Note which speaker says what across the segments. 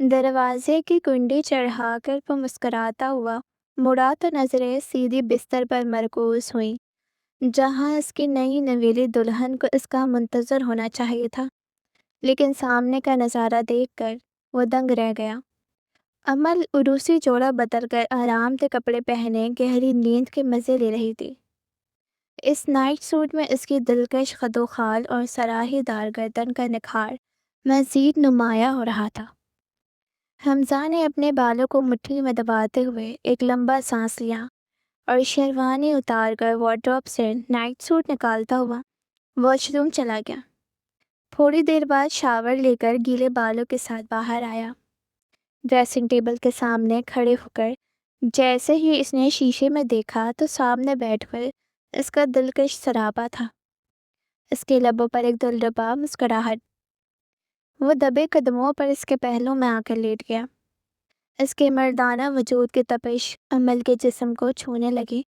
Speaker 1: دروازے کی کنڈی چڑھا کر وہ مسکراتا ہوا مڑا تو نظریں سیدھی بستر پر مرکوز ہوئیں، جہاں اس کی نئی نویلی دلہن کو اس کا منتظر ہونا چاہیے تھا۔ لیکن سامنے کا نظارہ دیکھ کر وہ دنگ رہ گیا۔ امل عروسی جوڑا بدل کر آرام دہ کپڑے پہنے گہری نیند کے مزے لے رہی تھی۔ اس نائٹ سوٹ میں اس کی دلکش قد و خال اور سراہی دار گردن کا نکھار مزید نمایاں ہو رہا تھا۔ حمزہ نے اپنے بالوں کو مٹھی میں دباتے ہوئے ایک لمبا سانس لیا اور شیروانی اتار کر وارڈروب سے نائٹ سوٹ نکالتا ہوا واش روم چلا گیا۔ تھوڑی دیر بعد شاور لے کر گیلے بالوں کے ساتھ باہر آیا۔ ڈریسنگ ٹیبل کے سامنے کھڑے ہو کر جیسے ہی اس نے شیشے میں دیکھا تو سامنے بیٹھ کر اس کا دلکش سراپا تھا۔ اس کے لبوں پر ایک دلربا مسکراہٹ۔ وہ دبے قدموں پر اس کے پہلو میں آ کر لیٹ گیا۔ اس کے مردانہ وجود کی تپش امل کے جسم کو چھونے لگی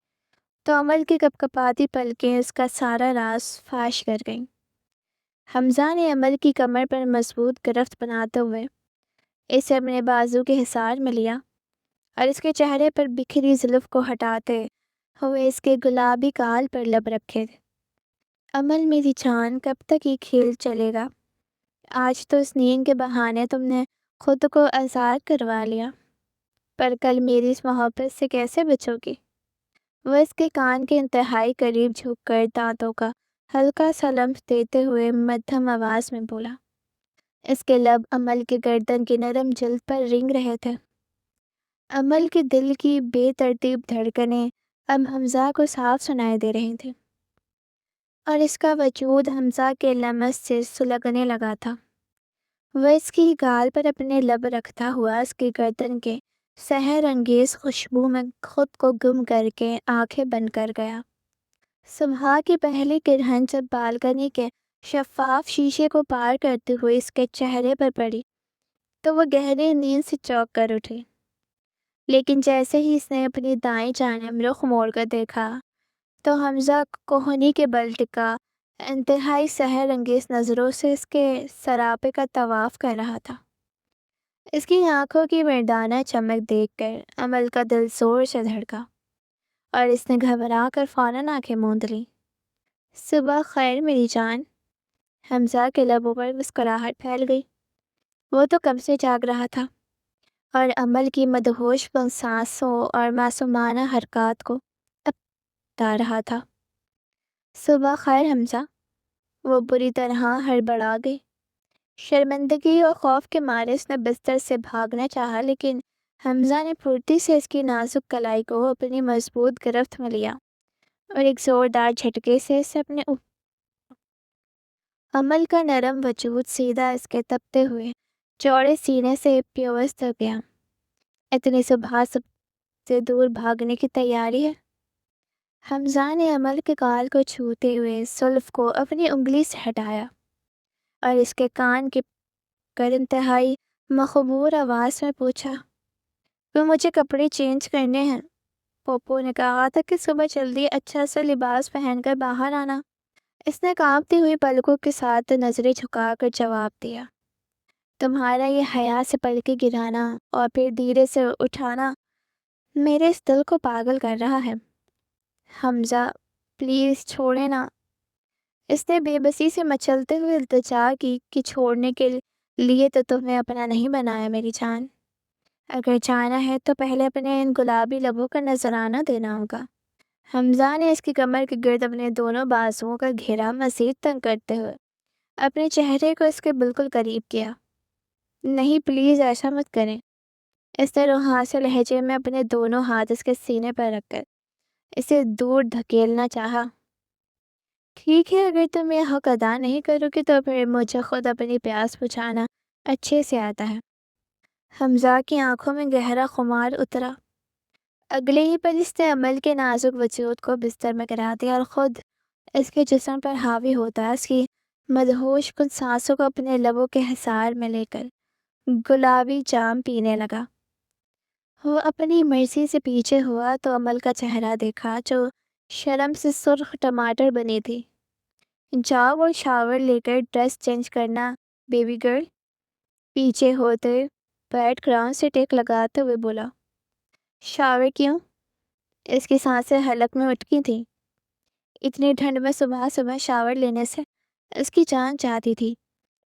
Speaker 1: تو امل کی کپکپاتی پلکیں اس کا سارا راز فاش کر گئیں۔ حمزہ نے امل کی کمر پر مضبوط گرفت بناتے ہوئے اسے اپنے بازو کے حصار میں لیا اور اس کے چہرے پر بکھری زلف کو ہٹاتے ہوئے اس کے گلابی گال پر لب رکھے۔ امل میری جان، کب تک یہ کھیل چلے گا؟ آج تو اس نیند کے بہانے تم نے خود کو آزاد کروا لیا، پر کل میری اس محبت سے کیسے بچو گی؟ وہ اس کے کان کے انتہائی قریب جھک کر دانتوں کا ہلکا سا لمس دیتے ہوئے مدھم آواز میں بولا۔ اس کے لب امل کے گردن کی نرم جلد پر رنگ رہے تھے۔ امل کے دل کی بے ترتیب دھڑکنیں اب حمزہ کو صاف سنائی دے رہی تھیں اور اس کا وجود حمزہ کے لمس سے سلگنے لگا تھا۔ وہ اس کی گال پر اپنے لب رکھتا ہوا اس کی گردن کے سحر انگیز خوشبو میں خود کو گم کر کے آنکھیں بند کر گیا۔ صبح کی پہلی کرہن جب بالکنی کے شفاف شیشے کو پار کرتے ہوئے اس کے چہرے پر پڑی تو وہ گہری نیند سے چونک کر اٹھی۔ لیکن جیسے ہی اس نے اپنی دائیں جانب رخ موڑ کر دیکھا تو حمزہ کوہنی کے بل ٹکا انتہائی سحر انگیز نظروں سے اس کے سراپے کا طواف کر رہا تھا۔ اس کی آنکھوں کی مردانہ چمک دیکھ کر امل کا دل زور سے دھڑکا اور اس نے گھبرا کر فوراً آنکھیں موند لیں۔ صبح خیر میری جان۔ حمزہ کے لبوں پر مسکراہٹ پھیل گئی۔ وہ تو کب سے جاگ رہا تھا اور امل کی مدہوش سانسوں اور معصومانہ حرکات کو بتا رہا تھا۔ صبح خیر حمزہ۔ وہ بری طرح ہڑبڑا گئی۔ شرمندگی اور خوف کے مارے اس نے بستر سے بھاگنا چاہا، لیکن حمزہ نے پھرتی سے اس کی نازک کلائی کو اپنی مضبوط گرفت میں لیا اور ایک زوردار جھٹکے سے اسے اپنے امل کا نرم وجود سیدھا اس کے تپتے ہوئے چوڑے سینے سے پیوست ہو گیا۔ اتنی صبح سے دور بھاگنے کی تیاری ہے؟ حمزہ نے امل کے گال کو چھوتے ہوئے زلف کو اپنی انگلی سے ہٹایا اور اس کے کان کے کر انتہائی مخمور آواز میں پوچھا، وہ مجھے کپڑے چینج کرنے ہیں؟ پوپو نے کہا تھا کہ صبح جلدی اچھا سا لباس پہن کر باہر آنا۔ اس نے کانپتی ہوئی پلکوں کے ساتھ نظریں جھکا کر جواب دیا، تمہارا یہ حیا سے پلکیں گرانا اور پھر دھیرے سے اٹھانا میرے اس دل کو پاگل کر رہا ہے۔ حمزہ پلیز چھوڑے نا۔ اس نے بے بسی سے مچلتے ہوئے التجا کی کہ چھوڑنے کے لیے تو تمہیں اپنا نہیں بنایا میری جان۔ اگر جانا ہے تو پہلے اپنے ان گلابی لبوں کا نذرانہ دینا ہوگا۔ حمزہ نے اس کی کمر کے گرد اپنے دونوں بازوؤں کا گھیرا مزید تنگ کرتے ہوئے اپنے چہرے کو اس کے بالکل قریب کیا۔ نہیں پلیز ایسا مت کریں۔ اس نے روحاں لہجے میں اپنے دونوں ہاتھ اس کے سینے پر رکھ کر اسے دور دھکیلنا چاہا۔ ٹھیک ہے، اگر تم یہ حق ادا نہیں کرو گے تو پھر مجھے خود اپنی پیاس بجھانا اچھے سے آتا ہے۔ حمزہ کی آنکھوں میں گہرا خمار اترا۔ اگلے ہی پل اس نے امل کے نازک وجود کو بستر میں گرا دیا اور خود اس کے جسم پر حاوی ہوتا اس کی مدہوش کن سانسوں کو اپنے لبوں کے حصار میں لے کر گلابی جام پینے لگا۔ وہ اپنی مرضی سے پیچھے ہوا تو امل کا چہرہ دیکھا جو شرم سے سرخ ٹماٹر بنی تھی۔ جاؤ اور شاور لے کر ڈریس چینج کرنا بیبی گرل۔ پیچھے ہوتے بیٹھ گراؤنڈ سے ٹیک لگاتے ہوئے بولا، شاور کیوں؟ اس کی سانسیں حلق میں اٹکی تھیں۔ اتنی ٹھنڈ میں صبح صبح شاور لینے سے اس کی جان چاہتی تھی،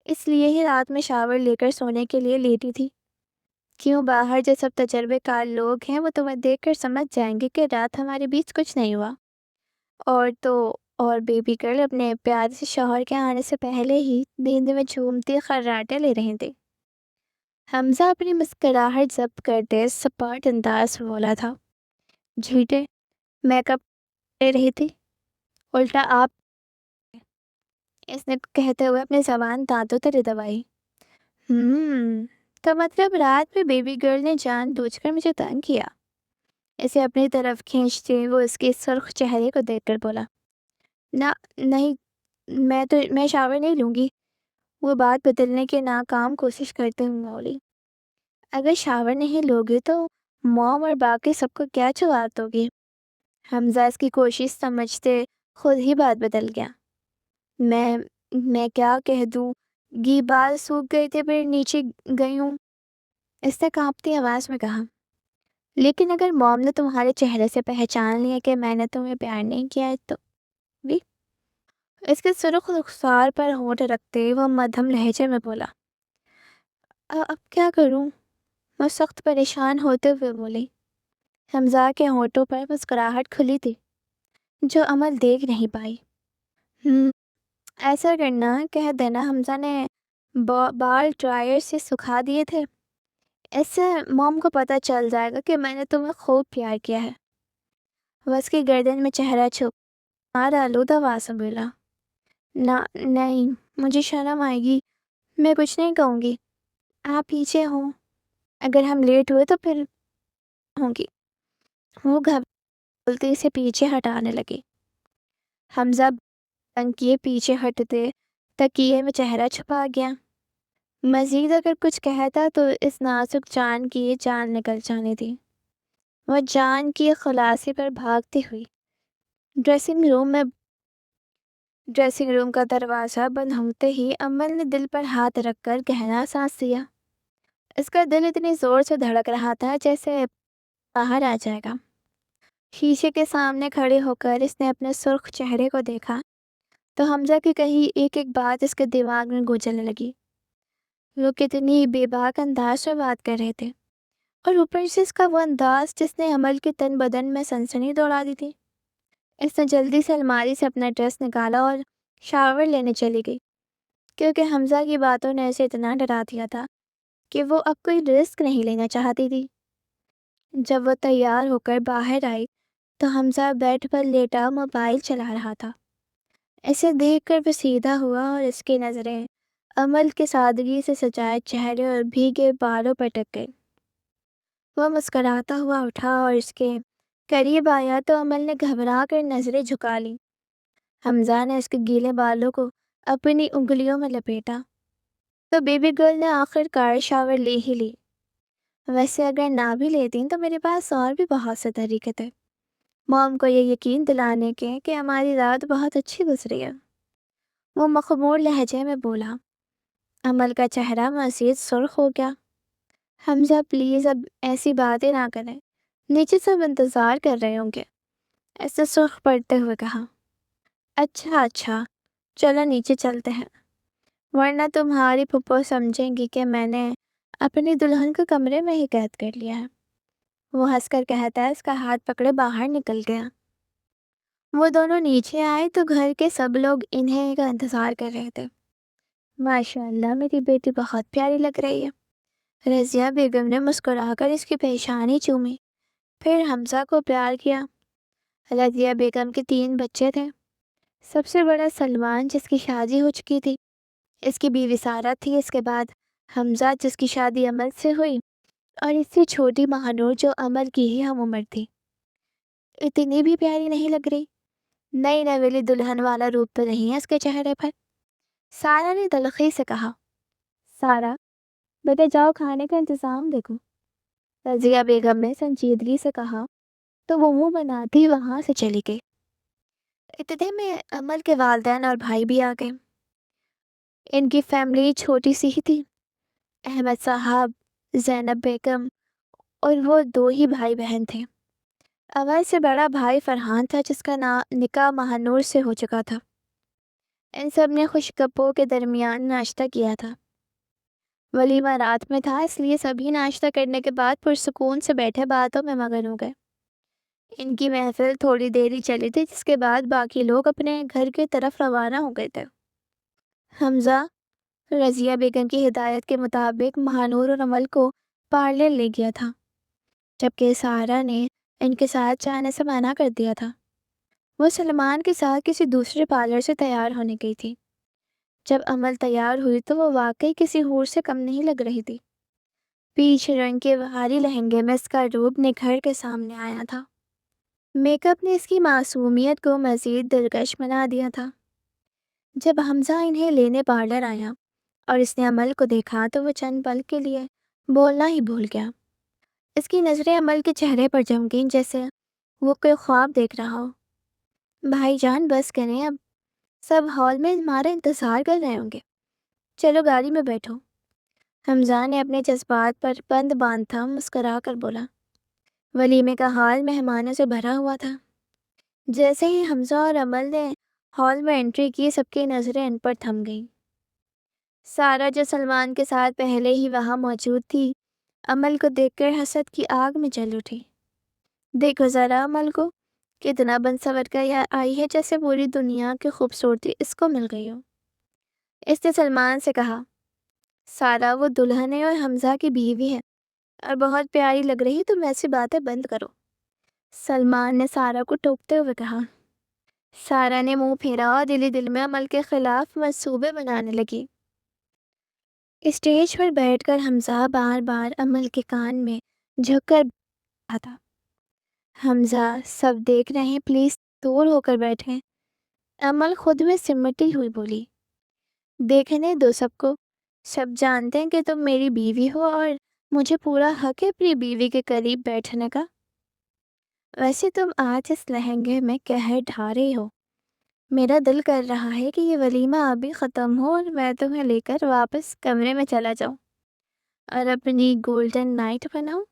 Speaker 1: اس لیے ہی رات میں شاور لے کر سونے کے لیے لیٹی تھی۔ کیوں باہر جو سب تجربے کار لوگ ہیں وہ تمہیں دیکھ کر سمجھ جائیں گے کہ رات ہمارے بیچ کچھ نہیں ہوا۔ اور بیبی گرل اپنے پیارے سے شوہر کے آنے سے پہلے ہی نیند میں جھومتی خراٹے لے رہی تھی۔ حمزہ اپنی مسکراہٹ ضبط کرتے سپاٹ انداز میں بولا تھا، جھیٹے میک اپ لے رہی تھی، الٹا آپ۔ اس نے کہتے ہوئے اپنی زبان دانتوں تلے دبائی۔ تو مطلب رات میں بیبی گرل نے جان بوجھ کر مجھے تنگ کیا؟ اسے اپنی طرف کھینچتے وہ اس کے سرخ چہرے کو دیکھ کر بولا، نہیں، میں شاور نہیں لوں گی۔ وہ بات بدلنے کی ناکام کوشش کرتے ہوئے بولی، اگر شاور نہیں لوگی تو موم اور باقی سب کو کیا جواب دو گی؟ حمزہ اس کی کوشش سمجھتے خود ہی بات بدل گیا۔ میں کیا کہہ دوں گی، بال سوکھ گئے تھے پھر نیچے گئی ہوں، اس نے کانپتی آواز میں کہا۔ لیکن اگر موم نے تمہارے چہرے سے پہچان لیا کہ میں نے تمہیں پیار نہیں کیا ہے تو بھی؟ اس کے سرخ رخسار پر ہونٹ رکھتے وہ مدھم لہجے میں بولا، اب کیا کروں؟ وہ سخت پریشان ہوتے ہوئے بولی۔ حمزہ کے ہونٹوں پر مسکراہٹ کھلی تھی جو عمل دیکھ نہیں پائی۔ ایسا کرنا، کہہ دینا حمزہ نے بال ڈرائر سے سکھا دیے تھے، اس سے موم کو پتہ چل جائے گا کہ میں نے تمہیں خوب پیار کیا ہے۔ وہ اس کی گردن میں چہرہ چھپ آلودہ آواز میں بولا، نہیں، مجھے شرم آئے گی، میں کچھ نہیں کہوں گی، آپ پیچھے ہوں، اگر ہم لیٹ ہوئے تو پھر ہوں گی۔ وہ گھبراتی سے پیچھے ہٹانے لگی۔ حمزہ کیے پیچھے ہٹتے تکیے میں چہرہ چھپا گیا۔ مزید اگر کچھ کہتا تو اس نازک جان کی جان نکل جانی تھی۔ وہ جان کی خلاصی پر بھاگتی ہوئی ڈریسنگ روم کا دروازہ بند ہوتے ہی امل نے دل پر ہاتھ رکھ کر گہرا سانس لیا۔ اس کا دل اتنی زور سے دھڑک رہا تھا جیسے باہر آ جائے گا۔ شیشے کے سامنے کھڑے ہو کر اس نے اپنے سرخ چہرے کو دیکھا تو حمزہ کی کہی ایک ایک بات اس کے دماغ میں گونجنے لگی۔ وہ کتنی بے باک انداز میں بات کر رہے تھے، اور اوپر سے اس کا وہ انداز جس نے عمل کے تن بدن میں سنسنی دوڑا دی تھی۔ اس نے جلدی سے الماری سے اپنا ڈریس نکالا اور شاور لینے چلی گئی، کیونکہ حمزہ کی باتوں نے اسے اتنا ڈرا دیا تھا کہ وہ اب کوئی رسک نہیں لینا چاہتی تھی۔ جب وہ تیار ہو کر باہر آئی تو حمزہ بیڈ پر لیٹا موبائل چلا رہا تھا۔ اسے دیکھ کر وہ سیدھا ہوا اور اس کی نظریں عمل کے سادگی سے سجائے چہرے اور بھیگے بالوں پر ٹک گئی۔ وہ مسکراتا ہوا اٹھا اور اس کے قریب آیا تو عمل نے گھبرا کر نظریں جھکا لی۔ حمزہ نے اس کے گیلے بالوں کو اپنی انگلیوں میں لپیٹا تو بیبی گرل نے آخر کار شاور لے ہی لی۔ ویسے اگر نہ بھی لیتی تو میرے پاس اور بھی بہت سے طریقے تھے موم کو یہ یقین دلانے کے کہ ہماری رات بہت اچھی گزری ہے، وہ مخمور لہجے میں بولا۔ عمل کا چہرہ مزید سرخ ہو گیا۔ حمزہ پلیز اب ایسی باتیں نہ کریں، نیچے سب انتظار کر رہے ہوں گے، ایسے سرخ پڑتے ہوئے کہا۔ اچھا چلو نیچے چلتے ہیں، ورنہ تمہاری پھپھو سمجھیں گی کہ میں نے اپنی دلہن کو کمرے میں ہی قید کر لیا ہے۔ وہ ہنس کر کہتا ہے، اس کا ہاتھ پکڑے باہر نکل گیا۔ وہ دونوں نیچے آئے تو گھر کے سب لوگ انہیں کا انتظار کر رہے تھے۔ ماشاءاللہ میری بیٹی بہت پیاری لگ رہی ہے، رضیہ بیگم نے مسکرا کر اس کی پیشانی چومی، پھر حمزہ کو پیار کیا۔ رضیہ بیگم کے 3 بچے تھے، سب سے بڑا سلمان جس کی شادی ہو چکی تھی، اس کی بیوی سارہ تھی، اس کے بعد حمزہ جس کی شادی عمل سے ہوئی، اور اس سے چھوٹی مہنور جو عمل کی ہی ہم عمر تھی۔ اتنی بھی پیاری نہیں لگ رہی، نئی نویلی دلہن والا روپ تو نہیں ہے اس کے چہرے پر، سارہ نے تلخی سے کہا۔ سارہ بیٹا جاؤ کھانے کا انتظام دیکھو، رضیہ بیگم نے سنجیدگی سے کہا تو وہ منہ بناتی وہاں سے چلی گئی۔ اتنے میں عمل کے والدین اور بھائی بھی آ گئے۔ ان کی فیملی چھوٹی سی ہی تھی، احمد صاحب، زینب بیگم اور وہ 2 ہی بھائی بہن تھے۔ اول سے بڑا بھائی فرحان تھا جس کا نکاح مہانور سے ہو چکا تھا۔ ان سب نے خوش گپوں کے درمیان ناشتہ کیا تھا۔ ولیمہ رات میں تھا، اس لیے سبھی ناشتہ کرنے کے بعد پرسکون سے بیٹھے باتوں میں مگن ہو گئے۔ ان کی محفل تھوڑی دیر ہی چلی تھی، جس کے بعد باقی لوگ اپنے گھر کی طرف روانہ ہو گئے تھے۔ حمزہ رضیہ بیگم کی ہدایت کے مطابق مہانور اور عمل کو پارلر لے گیا تھا، جبکہ سارا نے ان کے ساتھ جانے سے منع کر دیا تھا۔ وہ سلمان کے ساتھ کسی دوسرے پارلر سے تیار ہونے گئی تھی۔ جب عمل تیار ہوئی تو وہ واقعی کسی حور سے کم نہیں لگ رہی تھی۔ پیچ رنگ کے بھاری لہنگے میں اس کا روپ نکھر کے سامنے آیا تھا۔ میک اپ نے اس کی معصومیت کو مزید دلکش بنا دیا تھا۔ جب حمزہ انہیں لینے پارلر آیا اور اس نے عمل کو دیکھا تو وہ چند پل کے لیے بولنا ہی بھول گیا۔ اس کی نظریں عمل کے چہرے پر جم گئیں، جیسے وہ کوئی خواب دیکھ رہا ہو۔ بھائی جان بس کریں، اب سب ہال میں ہمارا انتظار کر رہے ہوں گے، چلو گاڑی میں بیٹھو۔ حمزہ نے اپنے جذبات پر بند باندھا مسکرا کر بولا۔ ولیمے کا ہال مہمانوں سے بھرا ہوا تھا۔ جیسے ہی حمزہ اور عمل نے ہال میں انٹری کی، سب کی نظریں ان پر تھم گئیں۔ سارا جو سلمان کے ساتھ پہلے ہی وہاں موجود تھی، عمل کو دیکھ کر حسد کی آگ میں جل اٹھی۔ دیکھو ذرا عمل کو، کتنا بن سور کر آئی ہے، جیسے پوری دنیا کی خوبصورتی اس کو مل گئی ہو۔ اس نے سلمان سے کہا، سارا وہ دلہن ہے اور حمزہ کی بیوی ہے اور بہت پیاری لگ رہی، تم ایسی باتیں بند کرو۔ سلمان نے سارا کو ٹوکتے ہوئے کہا۔ سارا نے منہ پھیرا اور دل ہی دل میں عمل کے خلاف منصوبے بنانے لگی۔ اسٹیج پر بیٹھ کر حمزہ بار بار عمل کے کان میں جھک کر رہا تھا، حمزہ سب دیکھ رہے ہیں، پلیز دور ہو کر بیٹھیں۔ عمل خود میں سمٹی ہوئی بولی، دیکھنے دو سب کو، سب جانتے ہیں کہ تم میری بیوی ہو اور مجھے پورا حق ہے اپنی بیوی کے قریب بیٹھنے کا۔ ویسے تم آج اس لہنگے میں قہر ڈھا رہی ہو، میرا دل کر رہا ہے کہ یہ ولیمہ ابھی ختم ہو اور میں تمہیں لے کر واپس کمرے میں چلا جاؤں اور اپنی گولڈن نائٹ بناؤں۔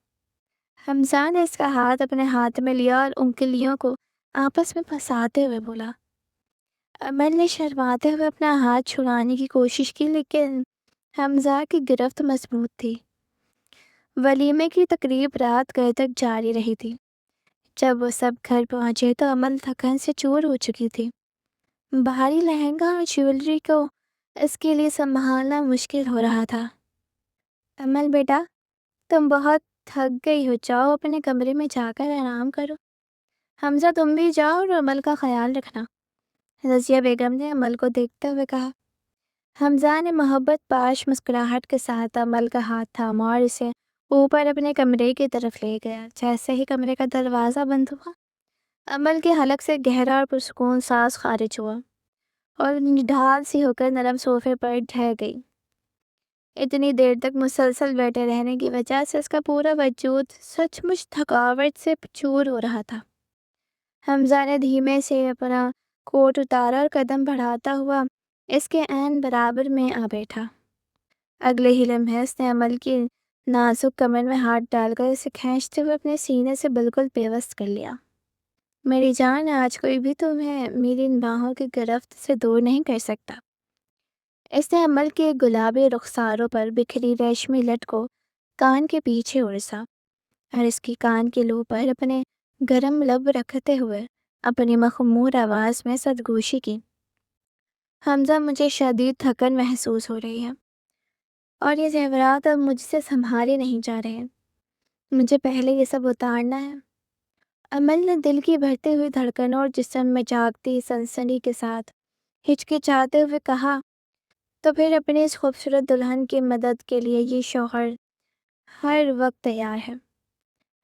Speaker 1: حمزہ نے اس کا ہاتھ اپنے ہاتھ میں لیا اور انگلیوں کو آپس میں پھنساتے ہوئے بولا۔ عمل نے شرماتے ہوئے اپنا ہاتھ چھڑانے کی کوشش کی، لیکن حمزہ کی گرفت مضبوط تھی۔ ولیمے کی تقریب رات گئے تک جاری رہی تھی۔ جب وہ سب گھر پہنچے تو عمل تھکن سے چور ہو چکی تھی۔ بھاری لہنگا اور جیولری کو اس کے لیے سنبھالنا مشکل ہو رہا تھا۔ عمل بیٹا، تم بہت تھک گئی ہو، جاؤ اپنے کمرے میں جا کر آرام کرو۔ حمزہ تم بھی جاؤ اور عمل کا خیال رکھنا، رضیہ بیگم نے عمل کو دیکھتے ہوئے کہا۔ حمزہ نے محبت پاش مسکراہٹ کے ساتھ عمل کا ہاتھ تھاما اور اسے اوپر اپنے کمرے کی طرف لے گیا۔ جیسے ہی کمرے کا دروازہ بند ہوا، عمل کے حلق سے گہرا اور پرسکون سانس خارج ہوا اور ڈھال سی ہو کر نرم صوفے پر ڈھہ گئی۔ اتنی دیر تک مسلسل بیٹھے رہنے کی وجہ سے اس کا پورا وجود سچ مچ تھکاوٹ سے چور ہو رہا تھا۔ حمزہ نے دھیمے سے اپنا کوٹ اتارا اور قدم بڑھاتا ہوا اس کے عین برابر میں آ بیٹھا۔ اگلے ہی لمحے اس نے عمل کی نازک کمر میں ہاتھ ڈال کر اسے کھینچتے ہوئے اپنے سینے سے بالکل پیوست کر لیا۔ میری جان، آج کوئی بھی تمہیں میری ان باہوں کی گرفت سے دور نہیں کر سکتا۔ اس نے عمل کے گلابی رخساروں پر بکھری ریشمی لٹ کو کان کے پیچھے اڑسا اور اس کی کان کے لو پر اپنے گرم لب رکھتے ہوئے اپنی مخمور آواز میں سرگوشی کی۔ حمزہ، مجھے شدید تھکن محسوس ہو رہی ہے اور یہ زیورات اب مجھ سے سنبھالے نہیں جا رہے ہیں، مجھے پہلے یہ سب اتارنا ہے۔ عمل نے دل کی بڑھتی ہوئی دھڑکنوں اور جسم میں جاگتی سنسنی کے ساتھ ہچکچاتے ہوئے کہا، تو پھر اپنی اس خوبصورت دلہن کی مدد کے لیے یہ شوہر ہر وقت تیار ہے،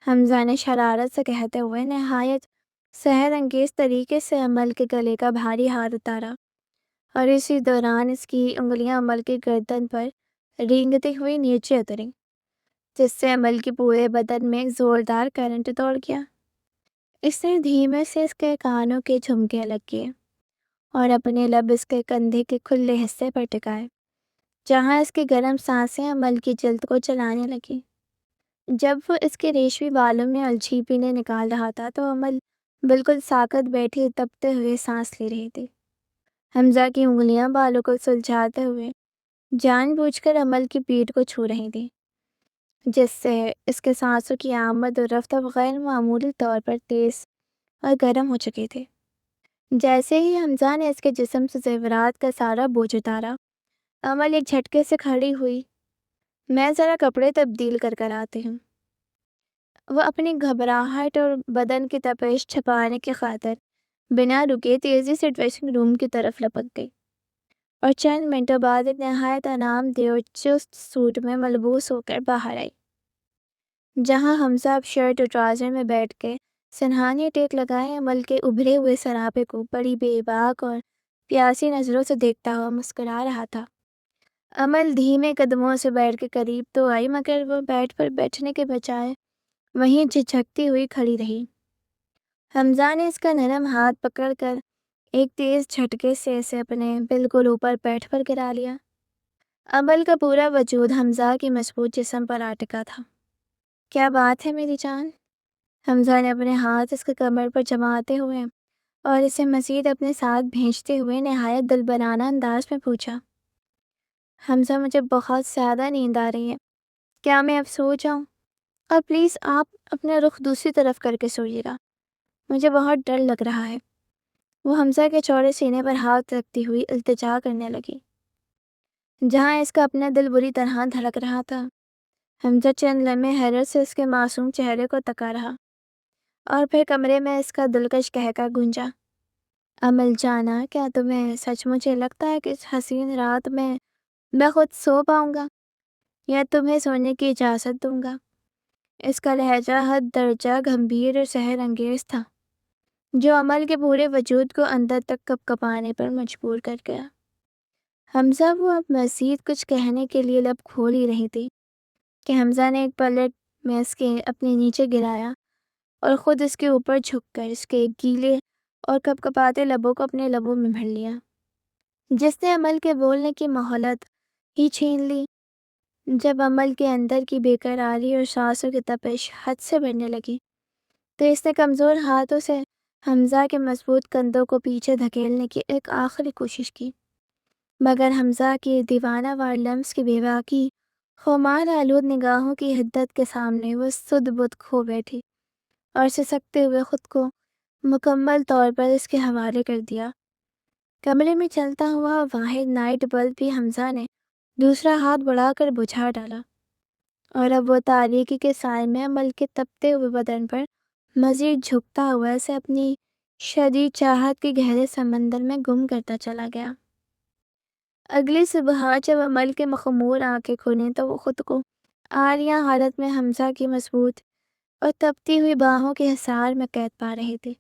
Speaker 1: حمزہ نے شرارت سے کہتے ہوئے نہایت سحر انگیز طریقے سے عمل کے گلے کا بھاری ہار اتارا اور اسی دوران اس کی انگلیاں عمل کی گردن پر رینگتی ہوئی نیچے اتریں، جس سے عمل کے پورے بدن میں ایک زوردار کرنٹ دوڑ گیا۔ اس نے دھیمے سے اس کے کانوں کے جھمکے الگ کیے اور اپنے لب اس کے کندھے کے کھلے حصے پر ٹکائے، جہاں اس کی گرم سانسیں عمل کی جلد کو چلانے لگی۔ جب وہ اس کے ریشمی بالوں میں الجھی پینے نکال رہا تھا تو عمل بالکل ساکت بیٹھی تپتے ہوئے سانس لے رہی تھی۔ حمزہ کی انگلیاں بالوں کو سلجھاتے ہوئے جان بوجھ کر عمل کی پیٹھ کو چھو رہی تھی، جس سے اس کے سانسوں کی آمد و رفت اب غیر معمولی طور پر تیز اور گرم ہو چکے تھے۔ جیسے ہی حمزہ نے اس کے جسم سے زیورات کا سارا بوجھ اتارا، عمل ایک جھٹکے سے کھڑی ہوئی۔ میں ذرا کپڑے تبدیل کر آتی ہوں۔ وہ اپنی گھبراہٹ اور بدن کی تپش چھپانے کی خاطر بنا رکے تیزی سے ڈریسنگ روم کی طرف لپک گئی اور چند منٹوں بعد ایک نہایت آرام دہ اور چست سوٹ میں ملبوس ہو کر باہر آئی، جہاں حمزہ اب شرٹ اور ٹراؤزر میں بیٹھ کے سنہانی ٹیک لگائے عمل کے ابھرے ہوئے سراپے کو بڑی بے باک اور پیاسی نظروں سے دیکھتا ہوا مسکرا رہا تھا۔ عمل دھیمے قدموں سے بیٹھ کے قریب تو آئی، مگر وہ بیڈ پر بیٹھنے کے بجائے وہیں جھجکتی ہوئی کھڑی رہی۔ حمزہ نے اس کا نرم ہاتھ پکڑ کر ایک تیز جھٹکے سے اسے اپنے بالکل اوپر پیٹھ پر گرا لیا۔ عمل کا پورا وجود حمزہ کی مضبوط جسم پر آ ٹکا تھا۔ کیا بات ہے میری جان؟ حمزہ نے اپنے ہاتھ اس کے کمر پر جماتے ہوئے اور اسے مزید اپنے ساتھ بھیجتے ہوئے نہایت دلبرانہ انداز میں پوچھا۔ حمزہ، مجھے بہت زیادہ نیند آ رہی ہے، کیا میں اب سو جاؤں؟ اور پلیز آپ اپنا رخ دوسری طرف کر کے سوئیے گا، مجھے بہت ڈر لگ رہا ہے۔ وہ حمزہ کے چوڑے سینے پر ہاتھ رکھتی ہوئی التجا کرنے لگی، جہاں اس کا اپنا دل بری طرح دھڑک رہا تھا۔ حمزہ چند لمحے حیرت سے اس کے معصوم چہرے کو تکا رہا اور پھر کمرے میں اس کا دلکش قہقہ گونجا۔ عمل جانا، کیا تمہیں سچ مجھے لگتا ہے کہ اس حسین رات میں خود سو پاؤں گا یا تمہیں سونے کی اجازت دوں گا؟ اس کا لہجہ حد درجہ گمبھیر اور سحر انگیز تھا، جو عمل کے پورے وجود کو اندر تک کپ کپانے پر مجبور کر گیا۔ حمزہ، وہ اب مزید کچھ کہنے کے لیے لب کھول ہی رہی تھی کہ حمزہ نے ایک پلٹ میں اس کے اپنے نیچے گرایا اور خود اس کے اوپر جھک کر اس کے گیلے اور کپ کپاتے لبوں کو اپنے لبوں میں بھر لیا، جس نے عمل کے بولنے کی مہلت ہی چھین لی۔ جب عمل کے اندر کی بے قراری اور سانسوں کی تپش حد سے بڑھنے لگی تو اس نے کمزور ہاتھوں سے حمزہ کے مضبوط کندھوں کو پیچھے دھکیلنے کی ایک آخری کوشش کی، مگر حمزہ کی دیوانہ وار لمس کی بے باکی خمار آلود نگاہوں کی حدت کے سامنے وہ سد بد کھو بیٹھی اور سسکتے ہوئے خود کو مکمل طور پر اس کے حوالے کر دیا۔ کمرے میں چلتا ہوا واحد نائٹ بلب بھی حمزہ نے دوسرا ہاتھ بڑھا کر بجھا ڈالا اور اب وہ تاریکی کے سائے میں عمل کے تپتے ہوئے بدن پر مزید جھکتا ہوا اسے اپنی شدید چاہت کے گہرے سمندر میں گم کرتا چلا گیا۔ اگلی صبح جب عمل کے مخمور آنکھیں کھولیں تو وہ خود کو عاریہ حالت میں حمزہ کی مضبوط اور تپتی ہوئی باہوں کے حصار میں قید پا رہی تھی،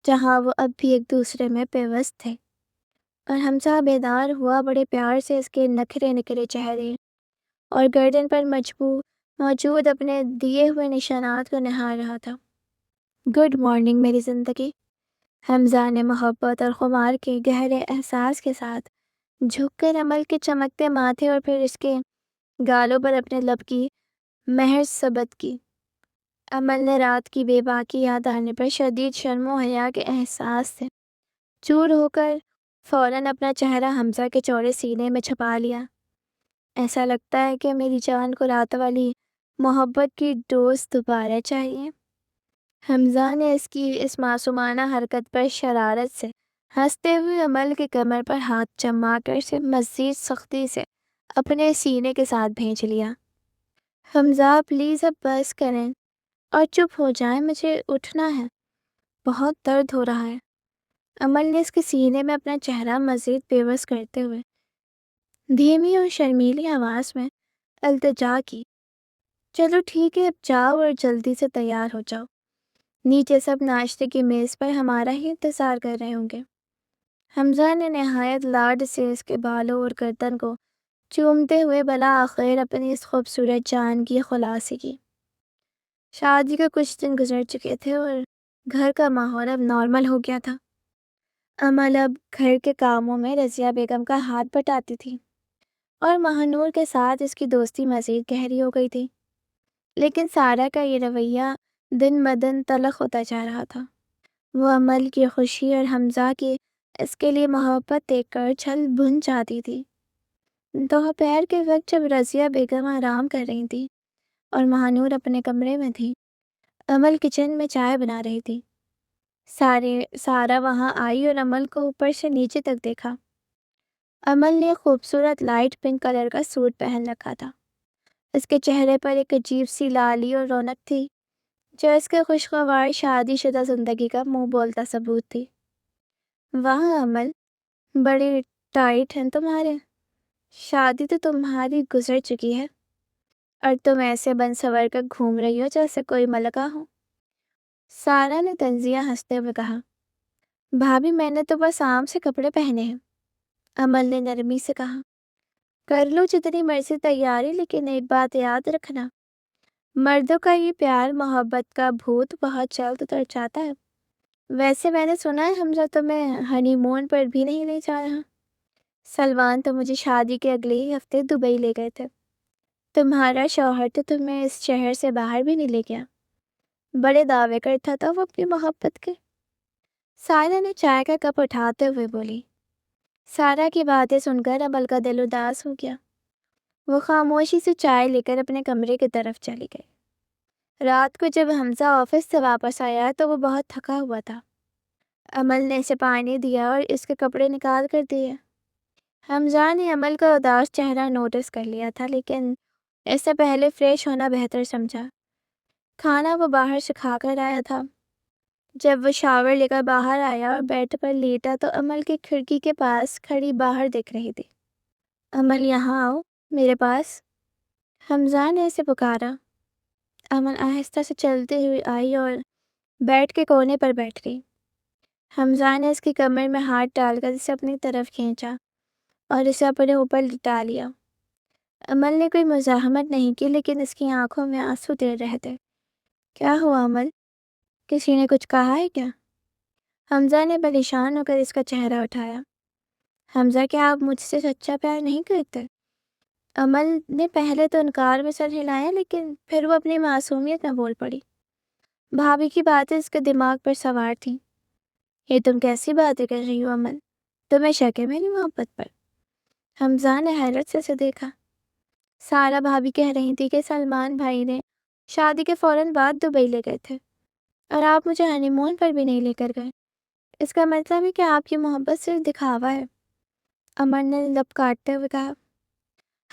Speaker 1: جہاں وہ اب بھی ایک دوسرے میں پیوست تھے، اور حمزہ بیدار ہوا بڑے پیار سے اس کے نکھرے نکھرے چہرے اور گردن پر موجود اپنے دیے ہوئے نشانات کو نہار رہا تھا۔ گڈ مارننگ میری زندگی، حمزہ نے محبت اور خمار کے گہرے احساس کے ساتھ جھک کر عمل کے چمکتے ماتھے اور پھر اس کے گالوں پر اپنے لب کی مہر ثبت کی۔ عمل نے رات کی بے باکی یاد آنے پر شدید شرم و حیا کے احساس سے چور ہو کر فوراً اپنا چہرہ حمزہ کے چوڑے سینے میں چھپا لیا۔ ایسا لگتا ہے کہ میری جان کو رات والی محبت کی ڈوز دوبارہ چاہیے۔ حمزہ نے اس معصومانہ حرکت پر شرارت سے ہنستے ہوئے عمل کے کمر پر ہاتھ جما کر اسے مزید سختی سے اپنے سینے کے ساتھ بھینچ لیا۔ حمزہ، پلیز اب بس کریں اور چپ ہو جائیں، مجھے اٹھنا ہے، بہت درد ہو رہا ہے۔ عمل نے اس کے سینے میں اپنا چہرہ مزید پیوست کرتے ہوئے دھیمی اور شرمیلی آواز میں التجا کی۔ چلو ٹھیک ہے، اب جاؤ اور جلدی سے تیار ہو جاؤ، نیچے سب ناشتے کی میز پر ہمارا ہی انتظار کر رہے ہوں گے۔ حمزہ نے نہایت لاڈ سے اس کے بالوں اور گردن کو چومتے ہوئے بالآخر اپنی اس خوبصورت جان کی خلاصی کی۔ شادی کے کچھ دن گزر چکے تھے اور گھر کا ماحول اب نارمل ہو گیا تھا۔ عمل اب گھر کے کاموں میں رضیہ بیگم کا ہاتھ بٹاتی تھی اور مہنور کے ساتھ اس کی دوستی مزید گہری ہو گئی تھی۔ لیکن سارا کا یہ رویہ دن بدن تلخ ہوتا جا رہا تھا۔ وہ عمل کی خوشی اور حمزہ کی اس کے لیے محبت دیکھ کر چھل بھن جاتی تھی۔ دوپہر کے وقت جب رضیہ بیگم آرام کر رہی تھی اور مہانور اپنے کمرے میں تھی، عمل کچن میں چائے بنا رہی تھی۔ سارا وہاں آئی اور عمل کو اوپر سے نیچے تک دیکھا۔ عمل نے خوبصورت لائٹ پنک کلر کا سوٹ پہن رکھا تھا۔ اس کے چہرے پر ایک عجیب سی لالی اور رونق تھی جو اس کے خوشگوار شادی شدہ زندگی کا منہ بولتا ثبوت تھی۔ واہ عمل، بڑے ٹائٹ ہیں تمہارے۔ شادی تو تمہاری گزر چکی ہے اور تم ایسے بن سور کر گھوم رہی ہو جیسے کوئی ملکہ ہو۔ سارا نے طنزیہ ہنستے ہوئے کہا، بھابھی میں نے تو بس عام سے کپڑے پہنے ہیں۔ عمل نے نرمی سے کہا، کر لو جتنی مرضی تیاری، لیکن ایک بات یاد رکھنا، مردوں کا یہ پیار محبت کا بھوت بہت جلد اتر جاتا ہے۔ ویسے میں نے سنا ہے حمزہ تمہیں ہنی مون پر بھی نہیں لے جا رہا۔ سلمان تو مجھے شادی کے اگلے ہی ہفتے دبئی لے گئے تھے۔ تمہارا شوہر تو تمہیں اس شہر سے باہر بھی نہیں لے گیا۔ بڑے دعوے کرتا تھا وہ اپنی محبت کے۔ سارا نے چائے کا کپ اٹھاتے ہوئے بولی۔ سارا کی باتیں سن کر عمل کا دل اداس ہو گیا۔ وہ خاموشی سے چائے لے کر اپنے کمرے کی طرف چلی گئی۔ رات کو جب حمزہ آفس سے واپس آیا تو وہ بہت تھکا ہوا تھا۔ عمل نے اسے پانی دیا اور اس کے کپڑے نکال کر دیے۔ حمزہ نے عمل کا اداس چہرہ نوٹس کر لیا تھا، لیکن اس سے پہلے فریش ہونا بہتر سمجھا۔ کھانا وہ باہر سے کھا کر آیا تھا۔ جب وہ شاور لے کر باہر آیا اور بیڈ پر لیٹا تو عمل کی کھڑکی کے پاس کھڑی باہر دیکھ رہی تھی۔ عمل یہاں آؤ میرے پاس، حمزہ نے اسے پکارا۔ عمل آہستہ سے چلتے ہوئے آئی اور بیڈ کے کونے پر بیٹھ گئی۔ حمزہ نے اس کی کمر میں ہاتھ ڈال کر اسے اپنی طرف کھینچا اور اسے اپنے اوپر لٹا لیا۔ عمل نے کوئی مزاحمت نہیں کی، لیکن اس کی آنکھوں میں آنسو تیر رہے تھے۔ کیا ہوا عمل؟ کسی نے کچھ کہا ہے کیا؟ حمزہ نے پریشان ہو کر اس کا چہرہ اٹھایا۔ حمزہ کیا آپ مجھ سے سچا پیار نہیں کرتے؟ عمل نے پہلے تو انکار میں سر ہلایا، لیکن پھر وہ اپنی معصومیت میں بول پڑی۔ بھابھی کی باتیں اس کے دماغ پر سوار تھیں۔ یہ تم کیسی باتیں کر رہی ہو عمل؟ تمہیں شک ہے میری محبت پر؟ حمزہ نے حیرت سے اسے دیکھا۔ سارا بھابھی کہہ رہی تھی کہ سلمان بھائی نے شادی کے فوراً بعد دبئی لے گئے تھے اور آپ مجھے ہنی مون پر بھی نہیں لے کر گئے۔ اس کا مطلب ہے کہ آپ کی محبت صرف دکھاوا ہے، عمل نے لب کاٹتے ہوئے کہا۔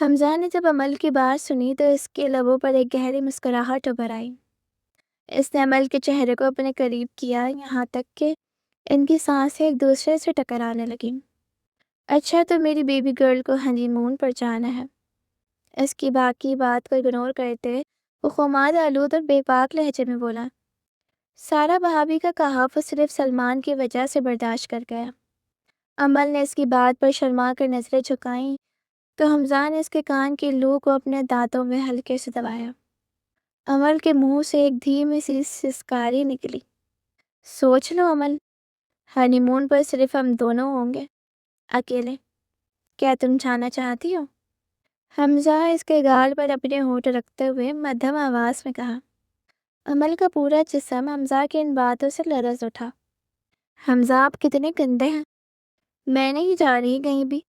Speaker 1: حمزہ نے جب عمل کی بات سنی تو اس کے لبوں پر ایک گہری مسکراہٹ ابھر آئی۔ اس نے عمل کے چہرے کو اپنے قریب کیا، یہاں تک کہ ان کی سانسیں ایک دوسرے سے ٹکرانے لگیں۔ اچھا تو میری بیبی گرل کو ہنی مون پر جانا ہے۔ اس کی باقی بات کو اگنور کرتے وہ خمار آلود اور بے باک لہجے میں بولا۔ سارا بھابھی کا کہا وہ صرف سلمان کی وجہ سے برداشت کر گیا۔ عمل نے اس کی بات پر شرما کر نظریں جھکائیں تو حمزہ نے اس کے کان کی لو کو اپنے دانتوں میں ہلکے سے دبایا۔ عمل کے منہ سے ایک دھیمی سی سسکاری نکلی۔ سوچ لو عمل، ہنی مون پر صرف ہم دونوں ہوں گے، اکیلے۔ کیا تم جانا چاہتی ہو؟ حمزہ اس کے گال پر اپنے ہونٹ رکھتے ہوئے مدھم آواز میں کہا۔ عمل کا پورا جسم حمزہ کی ان باتوں سے لرز اٹھا۔ حمزہ آپ کتنے گندے ہیں، میں نہیں جا رہی کہیں بھی۔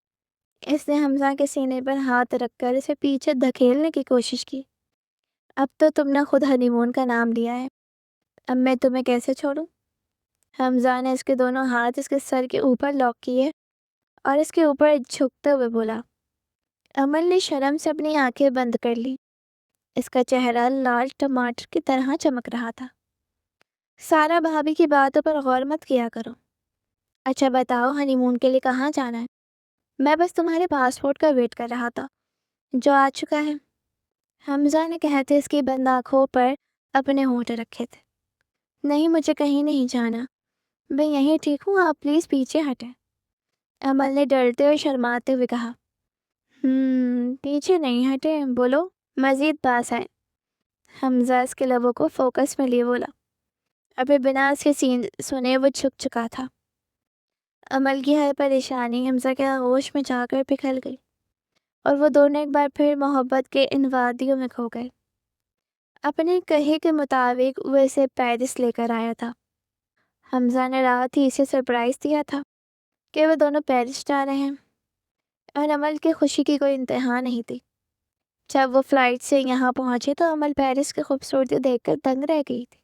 Speaker 1: اس نے حمزہ کے سینے پر ہاتھ رکھ کر اسے پیچھے دھکیلنے کی کوشش کی۔ اب تو تم نے خود ہنی مون کا نام لیا ہے، اب میں تمہیں کیسے چھوڑوں؟ حمزہ نے اس کے دونوں ہاتھ اس کے سر کے اوپر لاک کیے اور اس کے اوپر جھکتے ہوئے بولا۔ عمل نے شرم سے اپنی آنکھیں بند کر لی۔ اس کا چہرہ لال ٹماٹر کی طرح چمک رہا تھا۔ سارا بھابھی کی باتوں پر غور مت کیا کرو۔ اچھا بتاؤ ہنی مون کے لیے کہاں جانا ہے؟ میں بس تمہارے پاسپورٹ کا ویٹ کر رہا تھا جو آ چکا ہے۔ حمزہ نے کہتے اس کی بند آنکھوں پر اپنے ہونٹ رکھے تھے۔ نہیں مجھے کہیں نہیں جانا، میں یہیں ٹھیک ہوں، آپ پلیز پیچھے ہٹیں، عمل نے ڈرتے اور شرماتے ہوئے کہا۔ پیچھے نہیں ہٹے، بولو مزید پاس آئے، حمزہ اس کے لبوں کو فوکس میں لیے بولا۔ ابھی بنا اس کے سنے وہ جھک چکا تھا۔ عمل کی ہر پریشانی حمزہ کے آغوش میں جا کر پگھل گئی اور وہ دونوں ایک بار پھر محبت کے ان وادیوں میں کھو گئے۔ اپنے کہے کے مطابق وہ اسے پیرس لے کر آیا تھا۔ حمزہ نے رات ہی اسے سرپرائز دیا تھا کہ وہ دونوں پیرس جا رہے ہیں، اور امل کی خوشی کی کوئی انتہا نہیں تھی۔ جب وہ فلائٹ سے یہاں پہنچے تو امل پیرس کی خوبصورتی دیکھ کر دنگ رہ گئی تھی۔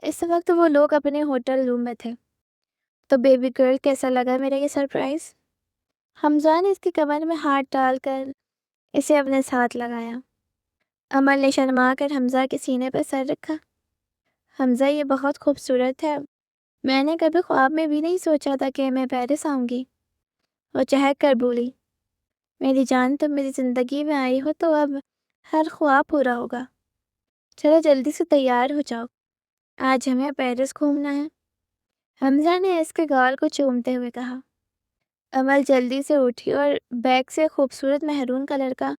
Speaker 1: اس وقت وہ لوگ اپنے ہوٹل روم میں تھے۔ تو بیبی گرل، کیسا لگا میرا یہ سرپرائز؟ حمزہ نے اس کی کمر میں ہاتھ ڈال کر اسے اپنے ساتھ لگایا۔ امل نے شرما کر حمزہ کے سینے پر سر رکھا۔ حمزہ، یہ بہت خوبصورت ہے، میں نے کبھی خواب میں بھی نہیں سوچا تھا کہ میں پیرس آؤں گی۔ وہ چہک کر بولی، میری جان، تم میری زندگی میں آئی ہو تو اب ہر خواب پورا ہوگا۔ چلو جلدی سے تیار ہو جاؤ، آج ہمیں پیرس گھومنا ہے۔ حمزہ نے اس کے گال کو چومتے ہوئے کہا۔ امل جلدی سے اٹھی اور بیگ سے خوبصورت میرون کلر کا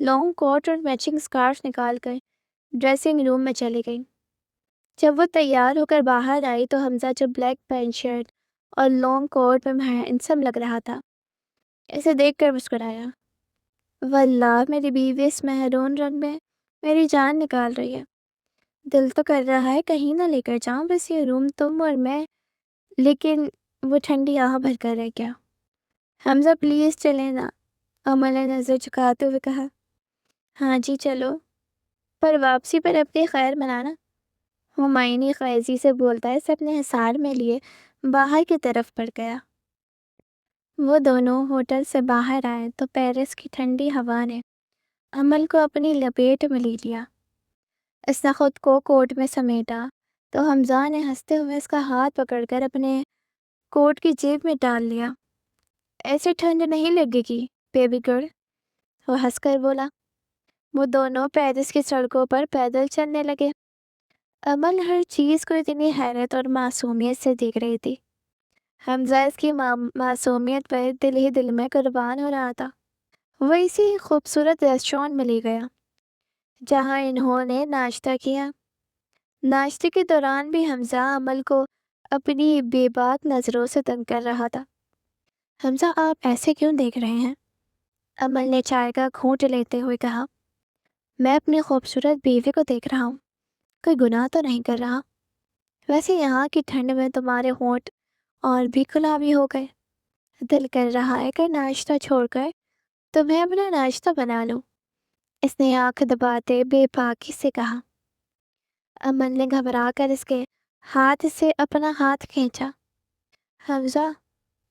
Speaker 1: لانگ کوٹ اور میچنگ سکارف نکال کر ڈریسنگ روم میں چلی گئی۔ جب وہ تیار ہو کر باہر آئی تو حمزہ، جو بلیک پینٹ شرٹ اور لانگ کوٹ میں ہینڈسم لگ رہا تھا، اسے دیکھ کر مسکرایا۔ واللہ، میری بیوی اس میرون رنگ میں میری جان نکال رہی ہے۔ دل تو کر رہا ہے کہیں نہ لے کر جاؤں، بس یہ روم تم اور میں، لیکن وہ ٹھنڈی آہ بھر کر رہ گیا۔ حمزہ، پلیز چلیں نا، امل نے نظر جھکاتے ہوئے کہا۔ ہاں جی چلو، پر واپسی پر اپنی خیر منانا، ہمایونی خیزی سے بولتا ہے، اسے اپنے حصار میں لیے باہر کی طرف بڑھ گیا۔ وہ دونوں ہوٹل سے باہر آئے تو پیرس کی ٹھنڈی ہوا نے امل کو اپنی لپیٹ میں لے لیا۔ اس نے خود کو کوٹ میں سمیٹا تو حمزہ نے ہنستے ہوئے اس کا ہاتھ پکڑ کر اپنے کوٹ کی جیب میں ڈال لیا۔ ایسے ٹھنڈ نہیں لگے گی بیبی گرل، وہ ہنس کر بولا۔ وہ دونوں پیرس کی سڑکوں پر پیدل چلنے لگے۔ امل ہر چیز کو اتنی حیرت اور معصومیت سے دیکھ رہی تھی۔ حمزہ اس کی معصومیت پر دل ہی دل میں قربان ہو رہا تھا۔ وہ اسی خوبصورت ریسٹورانٹ میں لے گیا جہاں انہوں نے ناشتہ کیا۔ ناشتے کے دوران بھی حمزہ امل کو اپنی بے باک نظروں سے تنگ کر رہا تھا۔ حمزہ، آپ ایسے کیوں دیکھ رہے ہیں؟ امل نے چائے کا گھونٹ لیتے ہوئے کہا۔ میں اپنی خوبصورت بیوی کو دیکھ رہا ہوں، کوئی گناہ تو نہیں کر رہا۔ ویسے یہاں کی ٹھنڈ میں تمہارے ہونٹ اور بھی گلابی ہو گئے، دل کر رہا ہے کہ ناشتہ چھوڑ کر تمہیں اپنا ناشتہ بنا لوں، اس نے آنکھ دباتے بے باکی سے کہا۔ امن نے گھبرا کر اس کے ہاتھ سے اپنا ہاتھ کھینچا۔ حمزہ،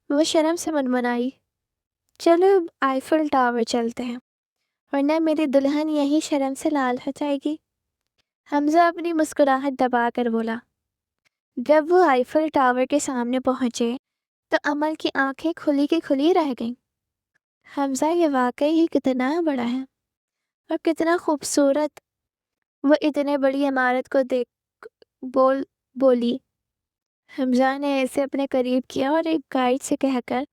Speaker 1: وہ شرم سے منمنائی، چلو اب آئیفل ٹاور چلتے ہیں، ورنہ میری دلہن یہی شرم سے لال ہو جائے گی۔ حمزہ اپنی مسکراہٹ دبا کر بولا۔ جب وہ آئیفل ٹاور کے سامنے پہنچے تو امل کی آنکھیں کھلی کی کھلی رہ گئیں۔ حمزہ، یہ واقعی ہی کتنا بڑا ہے اور کتنا خوبصورت۔ وہ اتنے بڑی عمارت کو دیکھ بولی۔ حمزہ نے اسے اپنے قریب کیا اور ایک گائیڈ سے کہہ کر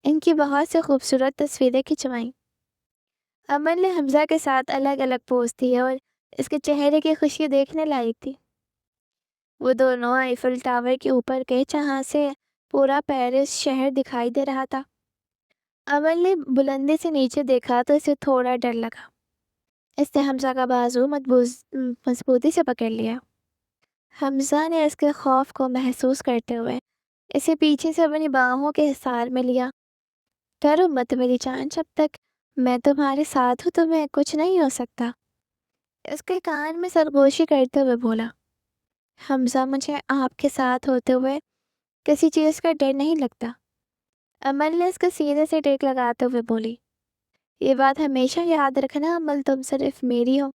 Speaker 1: ان کی بہت سے خوبصورت تصویریں کھنچوائیں۔ امل نے حمزہ کے ساتھ الگ الگ پوز دیے اور اس کے چہرے کی خوشی دیکھنے لائق تھی۔ وہ دونوں آئیفل ٹاور کے اوپر گئے جہاں سے پورا پیرس شہر دکھائی دے رہا تھا۔ امل نے بلندی سے نیچے دیکھا تو اسے تھوڑا ڈر لگا۔ اس نے حمزہ کا بازو مضبوطی سے پکڑ لیا۔ حمزہ نے اس کے خوف کو محسوس کرتے ہوئے اسے پیچھے سے اپنی باہوں کے حصار میں لیا۔ ڈرو مت میری جان، جب تک میں تمہارے ساتھ ہوں تمہیں کچھ نہیں ہو سکتا، اس کے کان میں سرگوشی کرتے ہوئے بولا۔ حمزہ، مجھے آپ کے ساتھ ہوتے ہوئے کسی چیز کا ڈر نہیں لگتا، امل نے اس کے سینے سے ٹیک لگاتے ہوئے بولی۔ یہ بات ہمیشہ یاد رکھنا امل، تم صرف میری ہو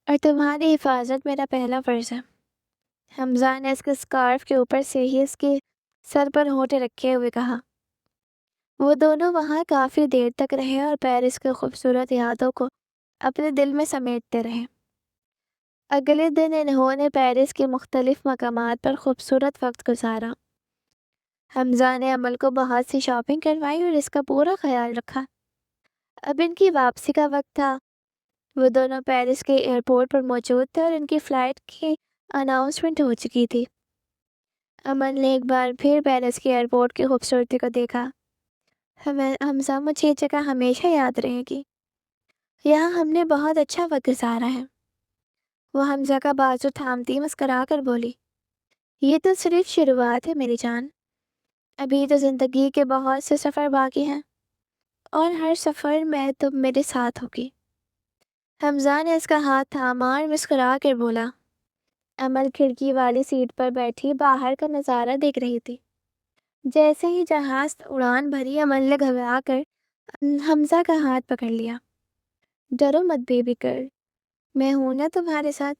Speaker 1: اور تمہاری حفاظت میرا پہلا فرض ہے۔ حمزہ نے اس کے سکارف کے اوپر سے ہی اس کے سر پر ہونٹیں رکھے ہوئے کہا۔ وہ دونوں وہاں کافی دیر تک رہے اور پیرس کے خوبصورت یادوں کو اپنے دل میں سمیٹتے رہے۔ اگلے دن انہوں نے پیرس کے مختلف مقامات پر خوبصورت وقت گزارا۔ حمزہ نے امل کو بہت سی شاپنگ کروائی اور اس کا پورا خیال رکھا۔ اب ان کی واپسی کا وقت تھا۔ وہ دونوں پیرس کے ایئرپورٹ پر موجود تھے اور ان کی فلائٹ کی اناؤنسمنٹ ہو چکی تھی۔ امل نے ایک بار پھر پیرس کے ایئرپورٹ کی خوبصورتی کو دیکھا۔ حمزہ، مجھے یہ جگہ ہمیشہ یاد رہے گی، یہاں ہم نے بہت اچھا وقت گزارا ہے۔ وہ حمزہ کا بازو تھامتی مسکرا کر بولی، یہ تو صرف شروعات ہے میری جان، ابھی تو زندگی کے بہت سے سفر باقی ہیں، اور ہر سفر میں تم میرے ساتھ ہوگی۔ حمزہ نے اس کا ہاتھ تھاما اور مسکرا کر بولا۔ امل کھڑکی والی سیٹ پر بیٹھی باہر کا نظارہ دیکھ رہی تھی۔ جیسے ہی جہاز اڑان بھری، امل نے گھبرا کر حمزہ کا ہاتھ پکڑ لیا۔ ڈرو مت بیبی گرل، میں ہوں نا تمہارے ساتھ۔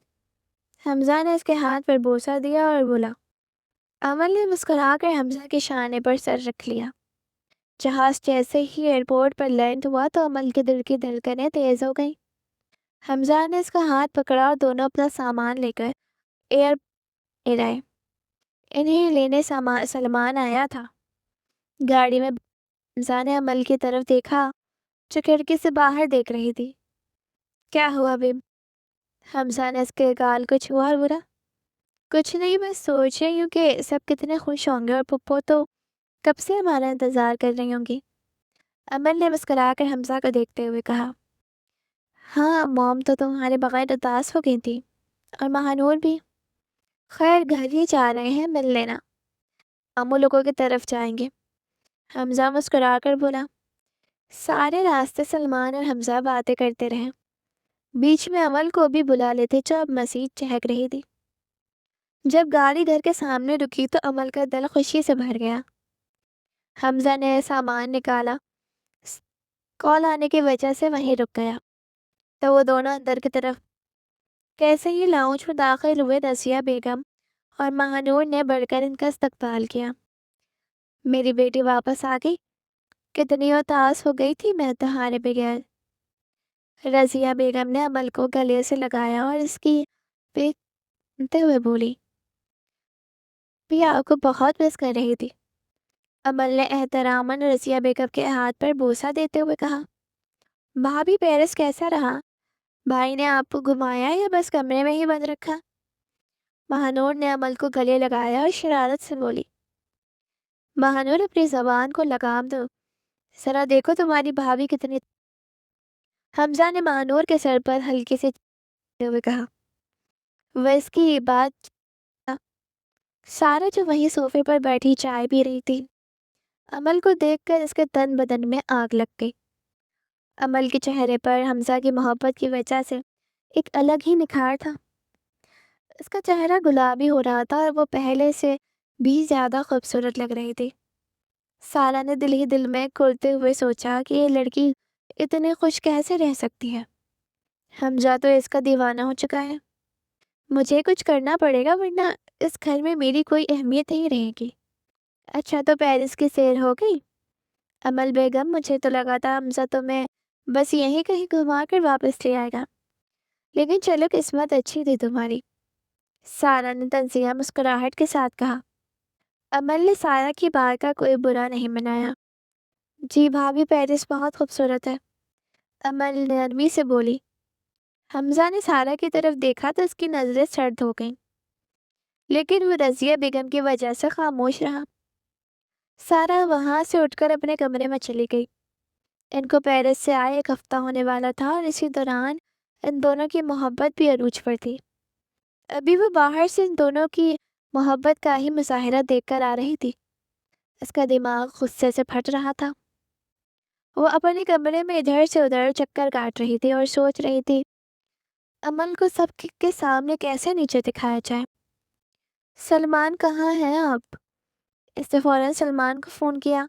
Speaker 1: حمزہ نے اس کے ہاتھ پر بوسہ دیا اور بولا۔ امل نے مسکرا کر حمزہ کے شانے پر سر رکھ لیا۔ جہاز جیسے ہی ایئرپورٹ پر لینڈ ہوا تو امل کے دل کی دھڑکنیں تیز ہو گئیں۔ حمزہ نے اس کا ہاتھ پکڑا اور دونوں اپنا سامان لے کر ایئر آئے۔ انہیں لینے سلمان آیا تھا۔ گاڑی میں حمزہ نے امل کی طرف دیکھا جو کھڑکی سے باہر دیکھ رہی تھی۔ کیا ہوا بیب؟ حمزہ نے اس کے گال کو چھوا اور بولا، کچھ نہیں، بس سوچ رہی ہوں کہ سب کتنے خوش ہوں گے اور پپو تو کب سے ہمارا انتظار کر رہی ہوں گی۔ امل نے مسکرا کر حمزہ کو دیکھتے ہوئے کہا، ہاں موم تو تمہارے بغیر اداس ہو گئی تھی، اور مہانور بھی۔ خیر گھر ہی جا رہے ہیں، مل لینا، امو لوگوں کی طرف جائیں گے۔ حمزہ مسکرا کر بولا۔ سارے راستے سلمان اور حمزہ باتیں کرتے رہے، بیچ میں امل کو بھی بلا لیتے جو اب مزید چہک رہی تھی۔ جب گاڑی گھر کے سامنے رکی تو امل کا دل خوشی سے بھر گیا۔ حمزہ نے سامان نکالا، کال آنے کی وجہ سے وہیں رک گیا، تو وہ دونوں اندر کی طرف کیسے ہی لاؤنج میں داخل ہوئے، رضیہ بیگم اور مہانور نے بڑھ کر ان کا استقبال کیا۔ میری بیٹی واپس آ گئی، کتنی اداس ہو گئی تھی میں تمہارے بغیر۔ رضیہ بیگم نے امل کو گلے سے لگایا اور اس کی پیتے ہوئے بولی، بھی آپ کو بہت مس کر رہی تھی۔ امل نے احتراماً رضیہ بیگم کے ہاتھ پر بوسہ دیتے ہوئے کہا، بھابھی پیرس کیسا رہا؟ بھائی نے آپ کو گھمایا یا بس کمرے میں ہی بند رکھا؟ مہانور نے امل کو گلے لگایا اور شرارت سے بولی، مہانور اپنی زبان کو لگام دو، ذرا دیکھو تمہاری بھابھی کتنی۔ حمزہ نے مہانور کے سر پر ہلکی سے ہوئے کہا، وہ اس کی بات۔ سارا جو وہیں صوفے پر بیٹھی چائے پی رہی تھی، امل کو دیکھ کر اس کے تن بدن میں آگ لگ گئی۔ امل کے چہرے پر حمزہ کی محبت کی وجہ سے ایک الگ ہی نکھار تھا۔ اس کا چہرہ گلابی ہو رہا تھا اور وہ پہلے سے بھی زیادہ خوبصورت لگ رہی تھی۔ سارا نے دل ہی دل میں کھولتے ہوئے سوچا کہ یہ لڑکی اتنے خوش کیسے رہ سکتی ہے۔ حمزہ تو اس کا دیوانہ ہو چکا ہے، مجھے کچھ کرنا پڑے گا ورنہ اس گھر میں میری کوئی اہمیت نہیں رہے گی۔ اچھا تو پیرس کی سیر ہو گئی؟ امل بیگم مجھے تو لگا تھا حمزہ تمہیں بس یہیں کہیں گھما کر واپس لے آئے گا، لیکن چلو قسمت اچھی تھی تمہاری، سارا نے تنزیہ مسکراہٹ کے ساتھ کہا۔ امل نے سارا کی بات کا کوئی برا نہیں منایا۔ جی بھابھی پیرس بہت خوبصورت ہے، امل نرمی سے بولی۔ حمزہ نے سارا کی طرف دیکھا تو اس کی نظریں سرد ہو گئیں، لیکن وہ رضیہ بیگم کی وجہ سے خاموش رہا۔ سارا وہاں سے اٹھ کر اپنے کمرے میں چلی گئی۔ ان کو پیرس سے آئے 1 ہفتہ ہونے والا تھا اور اسی دوران ان دونوں کی محبت بھی عروج پر تھی۔ ابھی وہ باہر سے ان دونوں کی محبت کا ہی مظاہرہ دیکھ کر آ رہی تھی۔ اس کا دماغ غصے سے پھٹ رہا تھا۔ وہ اپنے کمرے میں ادھر سے ادھر چکر کاٹ رہی تھی اور سوچ رہی تھی امل کو سب کے سامنے کیسے نیچے دکھایا جائے۔ سلمان کہاں ہیں آپ؟ اس نے فوراً سلمان کو فون کیا۔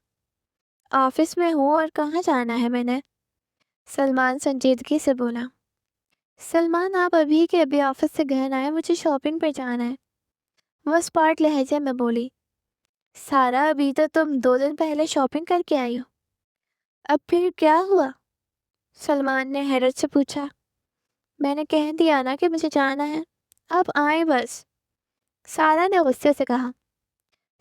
Speaker 1: آفس میں ہوں، اور کہاں جانا ہے میں نے؟ سلمان سنجیدگی سے بولا۔ سلمان آپ ابھی کے ابھی آفس سے گھر آئے، مجھے شاپنگ پہ جانا ہے، وہ اسپاٹ لہجے میں بولی۔ سارا ابھی تو تم 2 دن پہلے شاپنگ کر کے آئی ہو، اب پھر کیا ہوا؟ سلمان نے حیرت سے پوچھا۔ میں نے کہہ دیا نا کہ مجھے جانا ہے، اب آئے بس، سارا نے غصے سے کہا۔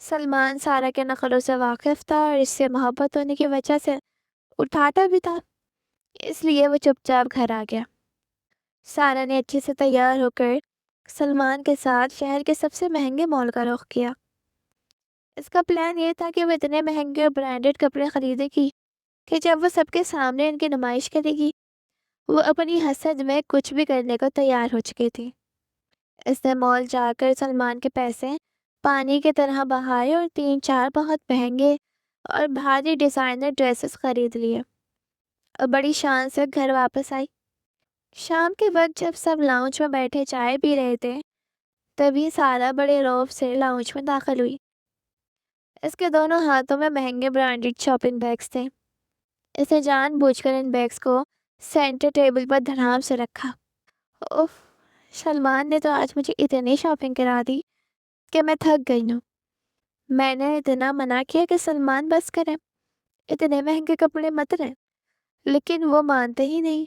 Speaker 1: سلمان سارا کے نخروں سے واقف تھا اور اس سے محبت ہونے کی وجہ سے اٹھاتا بھی تھا، اس لیے وہ چپ چاپ گھر آ گیا۔ سارا نے اچھے سے تیار ہو کر سلمان کے ساتھ شہر کے سب سے مہنگے مال کا رخ کیا۔ اس کا پلان یہ تھا کہ وہ اتنے مہنگے اور برانڈڈ کپڑے خریدے گی کہ جب وہ سب کے سامنے ان کی نمائش کرے گی، وہ اپنی حسد میں کچھ بھی کرنے کو تیار ہو چکی تھی۔ اس نے مال جا کر سلمان کے پیسے پانی کی طرح بہائے اور 3-4 بہت مہنگے اور بھاری ڈیزائنر ڈریسز خرید لیے اور بڑی شان سے گھر واپس آئی۔ شام کے وقت جب سب لاؤنج میں بیٹھے چائے پی رہے تھے، تبھی سارا بڑے روب سے لاؤنج میں داخل ہوئی۔ اس کے دونوں ہاتھوں میں مہنگے برانڈڈ شاپنگ بیگز تھے۔ اس نے جان بوجھ کر ان بیگز کو سینٹر ٹیبل پر دھڑام سے رکھا۔ اف، سلمان نے تو آج مجھے اتنی شاپنگ کرا دی کہ میں تھک گئی ہوں۔ میں نے اتنا منع کیا کہ سلمان بس کرے، اتنے مہنگے کپڑے مت لیں، لیکن وہ مانتے ہی نہیں۔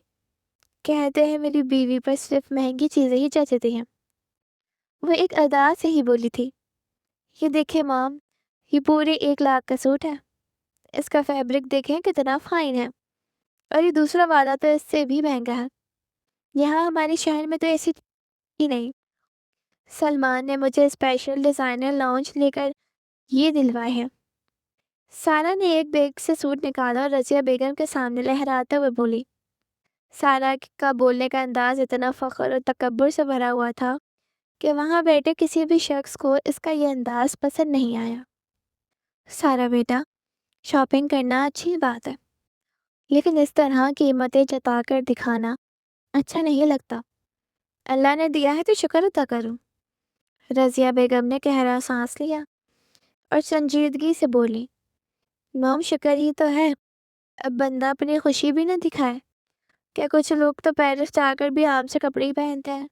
Speaker 1: کہتے ہیں میری بیوی پر صرف مہنگی چیزیں ہی جچتی ہیں۔ وہ ایک ادا سے ہی بولی تھی، یہ دیکھیں مام، یہ پورے 1 لاکھ کا سوٹ ہے، اس کا فیبرک دیکھیں کتنا فائن ہے، اور یہ دوسرا والا تو اس سے بھی مہنگا ہے، یہاں ہمارے شہر میں تو ایسی ہی نہیں۔ سلمان نے مجھے اسپیشل ڈیزائنر لاؤنج لے کر یہ دلوائے ہیں۔ سارا نے ایک بیگ سے سوٹ نکالا اور رضیہ بیگم کے سامنے لہراتے ہوئے بولی۔ سارا کا بولنے کا انداز اتنا فخر اور تکبر سے بھرا ہوا تھا کہ وہاں بیٹھے کسی بھی شخص کو اس کا یہ انداز پسند نہیں آیا۔ سارا بیٹا، شاپنگ کرنا اچھی بات ہے، لیکن اس طرح قیمتیں جتا کر دکھانا اچھا نہیں لگتا۔ اللہ نے دیا ہے تو شکر ادا کرو۔ رضیہ بیگم نے گہرا سانس لیا اور سنجیدگی سے بولی، مام شکر ہی تو ہے، اب بندہ اپنی خوشی بھی نہ دکھائے، کیا کچھ لوگ تو پیرس جا کر بھی عام سے کپڑے ہی پہنتے ہیں۔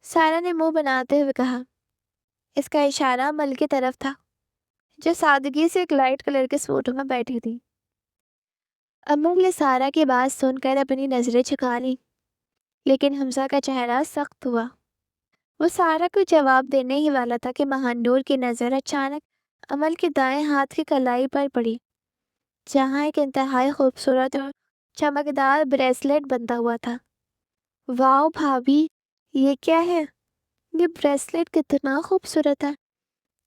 Speaker 1: سارا نے منہ بناتے ہوئے کہا۔ اس کا اشارہ عمل کی طرف تھا، جو سادگی سے ایک لائٹ کلر کے سوٹ میں بیٹھی تھی۔ عمل نے سارا کی بات سن کر اپنی نظریں جھکا لی، لیکن حمزہ کا چہرہ سخت ہوا۔ وہ سارا کو جواب دینے ہی والا تھا کہ مہانور کی نظر اچانک عمل کے دائیں ہاتھ کی کلائی پر پڑی، جہاں ایک انتہائی خوبصورت اور چمکدار بریسلیٹ بندھا ہوا تھا۔ واؤ بھابھی، یہ کیا ہے؟ یہ بریسلیٹ کتنا خوبصورت ہے،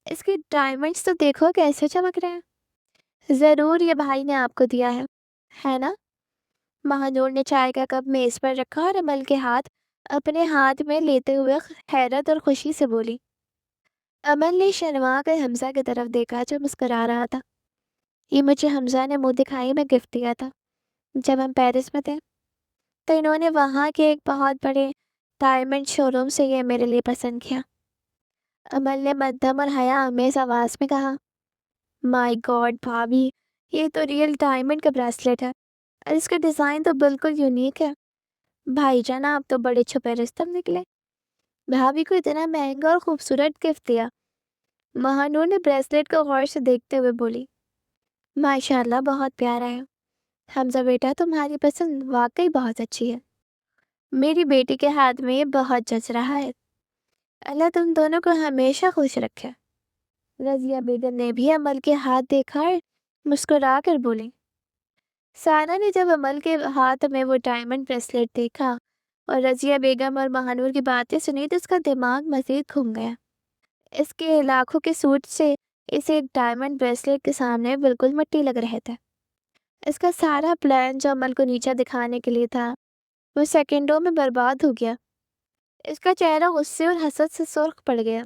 Speaker 1: اس کے ڈائمنڈز تو دیکھو کیسے چمک رہے ہیں۔ ضرور یہ بھائی نے آپ کو دیا ہے نا؟ مہانور نے چائے کا کپ میز پر رکھا اور عمل کے ہاتھ اپنے ہاتھ میں لیتے ہوئے حیرت اور خوشی سے بولی۔ عمل نے شرما کر حمزہ کی طرف دیکھا جو مسکرا رہا تھا۔ یہ مجھے حمزہ نے منہ دکھائی میں گفٹ دیا تھا جب ہم پیرس میں تھے، تو انہوں نے وہاں کے ایک بہت بڑے ڈائمنڈ شو روم سے یہ میرے لیے پسند کیا۔ عمل نے مدھم اور حیا آمیز آواز میں کہا، مائی گاڈ بھابھی، یہ تو ریئل ڈائمنڈ کا بریسلیٹ ہے اور اس کا ڈیزائن تو بالکل یونیک ہے۔ بھائی جان آپ تو بڑے چھپے رستم نکلے، بھابھی کو اتنا مہنگا اور خوبصورت گفٹ دیا۔ مہانور نے بریسلیٹ کو غور سے دیکھتے ہوئے بولی، ماشاءاللہ بہت پیارا ہے حمزہ بیٹا، تمہاری پسند واقعی بہت اچھی ہے، میری بیٹی کے ہاتھ میں یہ بہت جچ رہا ہے، اللہ تم دونوں کو ہمیشہ خوش رکھے۔ رضیہ بیگم نے بھی عمل کے ہاتھ دیکھا اور مسکرا کر بولی۔ سارا نے جب عمل کے ہاتھ میں وہ ڈائمنڈ بریسلیٹ دیکھا اور رضیہ بیگم اور مہانور کی باتیں سنی تو اس کا دماغ مزید گھوم گیا۔ اس کے لاکھوں کے سوٹ سے اسے ایک ڈائمنڈ بریسلیٹ کے سامنے بالکل مٹی لگ رہے تھے۔ اس کا سارا پلان جو عمل کو نیچا دکھانے کے لیے تھا، وہ سیکنڈوں میں برباد ہو گیا۔ اس کا چہرہ غصے اور حسد سے سرخ پڑ گیا۔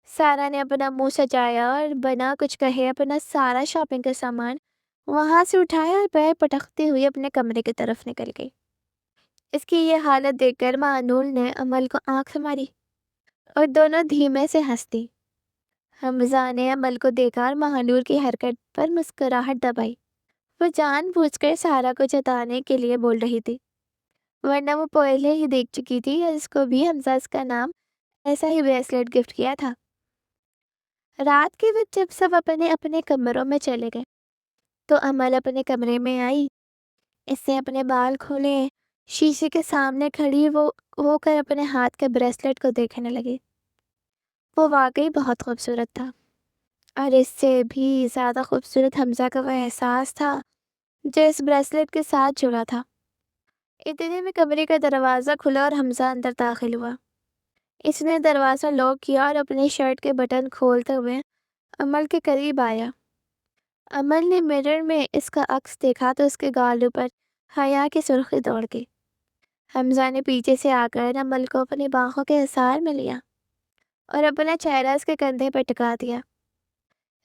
Speaker 1: سارا نے اپنا منہ سجایا اور بنا کچھ کہے اپنا سارا شاپنگ کا سامان وہاں سے اٹھایا اور پیر پٹکتے ہوئے اپنے کمرے کی طرف نکل گئی۔ اس کی یہ حالت دیکھ کر مہانور نے عمل کو آنکھ ماری اور دونوں دھیمے سے ہنس دی۔ حمزہ نے عمل کو دیکھا اور مہانور کی حرکت پر مسکراہٹ دبائی۔ وہ جان بوجھ کر سارا کو جتانے کے لیے بول رہی تھی، ورنہ وہ پہلے ہی دیکھ چکی تھی اور اس کو بھی حمزہ اس کا نام ایسا ہی بریسلیٹ گفٹ کیا تھا۔ رات کے وقت جب سب اپنے اپنے کمروں میں چلے گئے تو عمل اپنے کمرے میں آئی۔ اس نے اپنے بال کھولے، شیشے کے سامنے کھڑی ہو کر اپنے ہاتھ کے بریسلیٹ کو دیکھنے لگی۔ وہ واقعی بہت خوبصورت تھا، اور اس سے بھی زیادہ خوبصورت حمزہ کا وہ احساس تھا جو اس بریسلیٹ کے ساتھ جڑا تھا۔ اتنے میں کمرے کا دروازہ کھلا اور حمزہ اندر داخل ہوا۔ اس نے دروازہ لاک کیا اور اپنی شرٹ کے بٹن کھولتے ہوئے عمل کے قریب آیا۔ عمل نے مرر میں اس کا عکس دیکھا تو اس کے گالوں پر حیا کی سرخی دوڑ گئی۔ حمزہ نے پیچھے سے آ کر امل کو اپنی باہوں کے حصار میں لیا اور اپنا چہرہ اس کے کندھے پر ٹکا دیا۔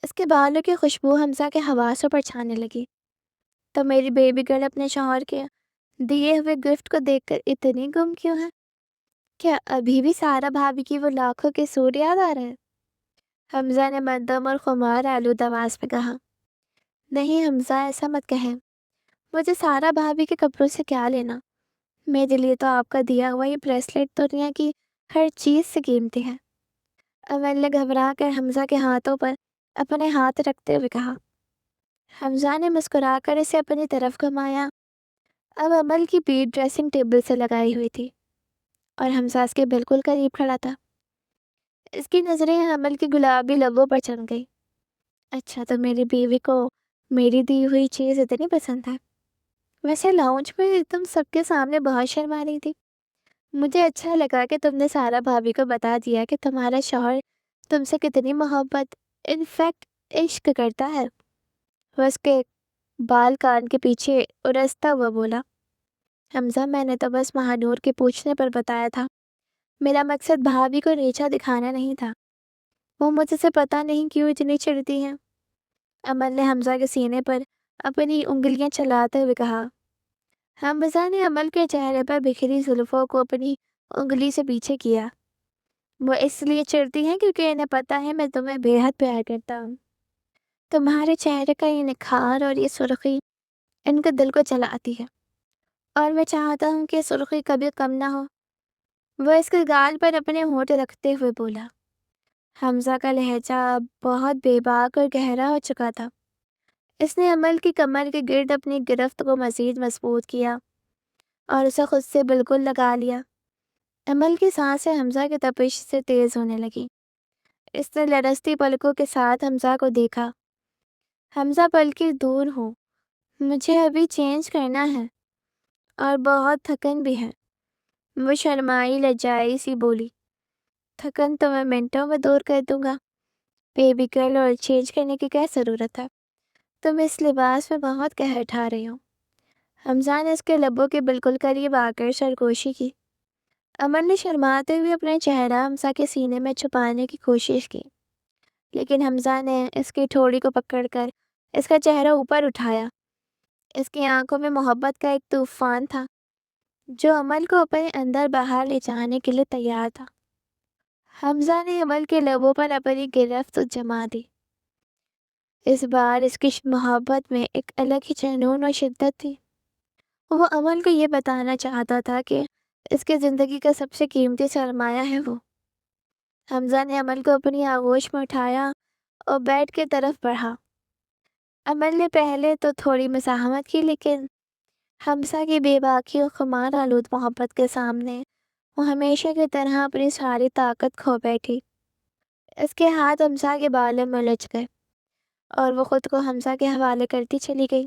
Speaker 1: اس کے بالوں کی خوشبو حمزہ کے حواسوں پر چھانے لگی۔ تو میری بیبی گرل اپنے شوہر کے دیے ہوئے گفٹ کو دیکھ کر اتنی گم کیوں ہے؟ کیا ابھی بھی سارا بھابھی کی وہ لاکھوں کے سوٹ یاد آ رہے ہیں؟ حمزہ نے مندم اور خمار آلود آواز میں کہا۔ نہیں حمزہ، ایسا مت کہیں، مجھے سارا بھابھی کے کپڑوں سے کیا لینا؟ میرے لیے تو آپ کا دیا ہوا یہ بریسلیٹ دنیا کی ہر چیز سے قیمتی ہے۔ امل نے گھبرا کر حمزہ کے ہاتھوں پر اپنے ہاتھ رکھتے ہوئے کہا۔ حمزہ نے مسکرا کر اسے اپنی طرف گھمایا۔ اب امل کی پیٹھ ڈریسنگ ٹیبل سے لگائی ہوئی تھی اور حمزہ اس کے بالکل قریب کھڑا تھا۔ اس کی نظریں امل کی گلابی لبوں پر چم گئی۔ اچھا، تو میری بیوی کو میری دی ہوئی چیز اتنی پسند ہے؟ ویسے لاؤنج میں تم سب کے سامنے بہت شرما رہی تھی۔ مجھے اچھا لگا کہ تم نے سارا بھابھی کو بتا دیا کہ تمہارا شوہر تم سے کتنی محبت، انفیکٹ عشق کرتا ہے۔ وہ اس کے بال کان کے پیچھے ارستا ہوا بولا۔ حمزہ، میں نے تو بس مہانور کے پوچھنے پر بتایا تھا۔ میرا مقصد بھابھی کو نیچا دکھانا نہیں تھا۔ وہ مجھ سے پتہ نہیں کیوں اتنی چڑھتی ہیں۔ امل نے حمزہ کے سینے پر اپنی انگلیاں چلاتے ہوئے کہا۔ حمزہ نے امل کے چہرے پر بکھری زلفوں کو اپنی انگلی سے پیچھے کیا۔ وہ اس لیے چڑھتی ہیں کیونکہ انہیں پتہ ہے میں تمہیں بے حد پیار کرتا ہوں۔ تمہارے چہرے کا یہ نکھار اور یہ سرخی ان کے دل کو جلاتی ہے، اور میں چاہتا ہوں کہ سرخی کبھی کم نہ ہو۔ وہ اس کے گال پر اپنے ہونٹ رکھتے ہوئے بولا۔ حمزہ کا لہجہ بہت بے باک اور گہرا ہو چکا تھا۔ اس نے امل کی کمر کے گرد اپنی گرفت کو مزید مضبوط کیا اور اسے خود سے بالکل لگا لیا۔ امل کی سانسیں حمزہ کی تپش سے تیز ہونے لگی۔ اس نے لرزتی پلکوں کے ساتھ حمزہ کو دیکھا۔ حمزہ، پلکیں دور ہو، مجھے ابھی چینج کرنا ہے اور بہت تھکن بھی ہے۔ وہ شرمائی لجائی سی بولی۔ تھکن تو میں منٹوں میں دور کر دوں گا بیبی گرل، اور چینج کرنے کی کیا ضرورت ہے؟ تم اس لباس میں بہت قہر ٹھا رہی ہو۔ حمزہ نے اس کے لبوں کے بالکل قریب آ کر سرگوشی کی۔ امل نے شرماتے ہوئے اپنا چہرہ حمزہ کے سینے میں چھپانے کی کوشش کی، لیکن حمزہ نے اس کی ٹھوڑی کو پکڑ کر اس کا چہرہ اوپر اٹھایا۔ اس کی آنکھوں میں محبت کا ایک طوفان تھا جو امل کو اپنے اندر باہر لے جانے کے لیے تیار تھا۔ حمزہ نے امل کے لبوں پر اپنی گرفت جما دی۔ اس بار اس کی محبت میں ایک الگ ہی جنون اور شدت تھی۔ وہ امل کو یہ بتانا چاہتا تھا کہ اس کی زندگی کا سب سے قیمتی سرمایہ ہے وہ۔ حمزہ نے امل کو اپنی آغوش میں اٹھایا اور بیڈ کی طرف بڑھا۔ امل نے پہلے تو تھوڑی مزاحمت کی، لیکن حمزہ کی بے باکی اور خمار آلود محبت کے سامنے وہ ہمیشہ کی طرح اپنی ساری طاقت کھو بیٹھی۔ اس کے ہاتھ حمزہ کے بالوں میں الجھ گئے اور وہ خود کو حمزہ کے حوالے کرتی چلی گئی۔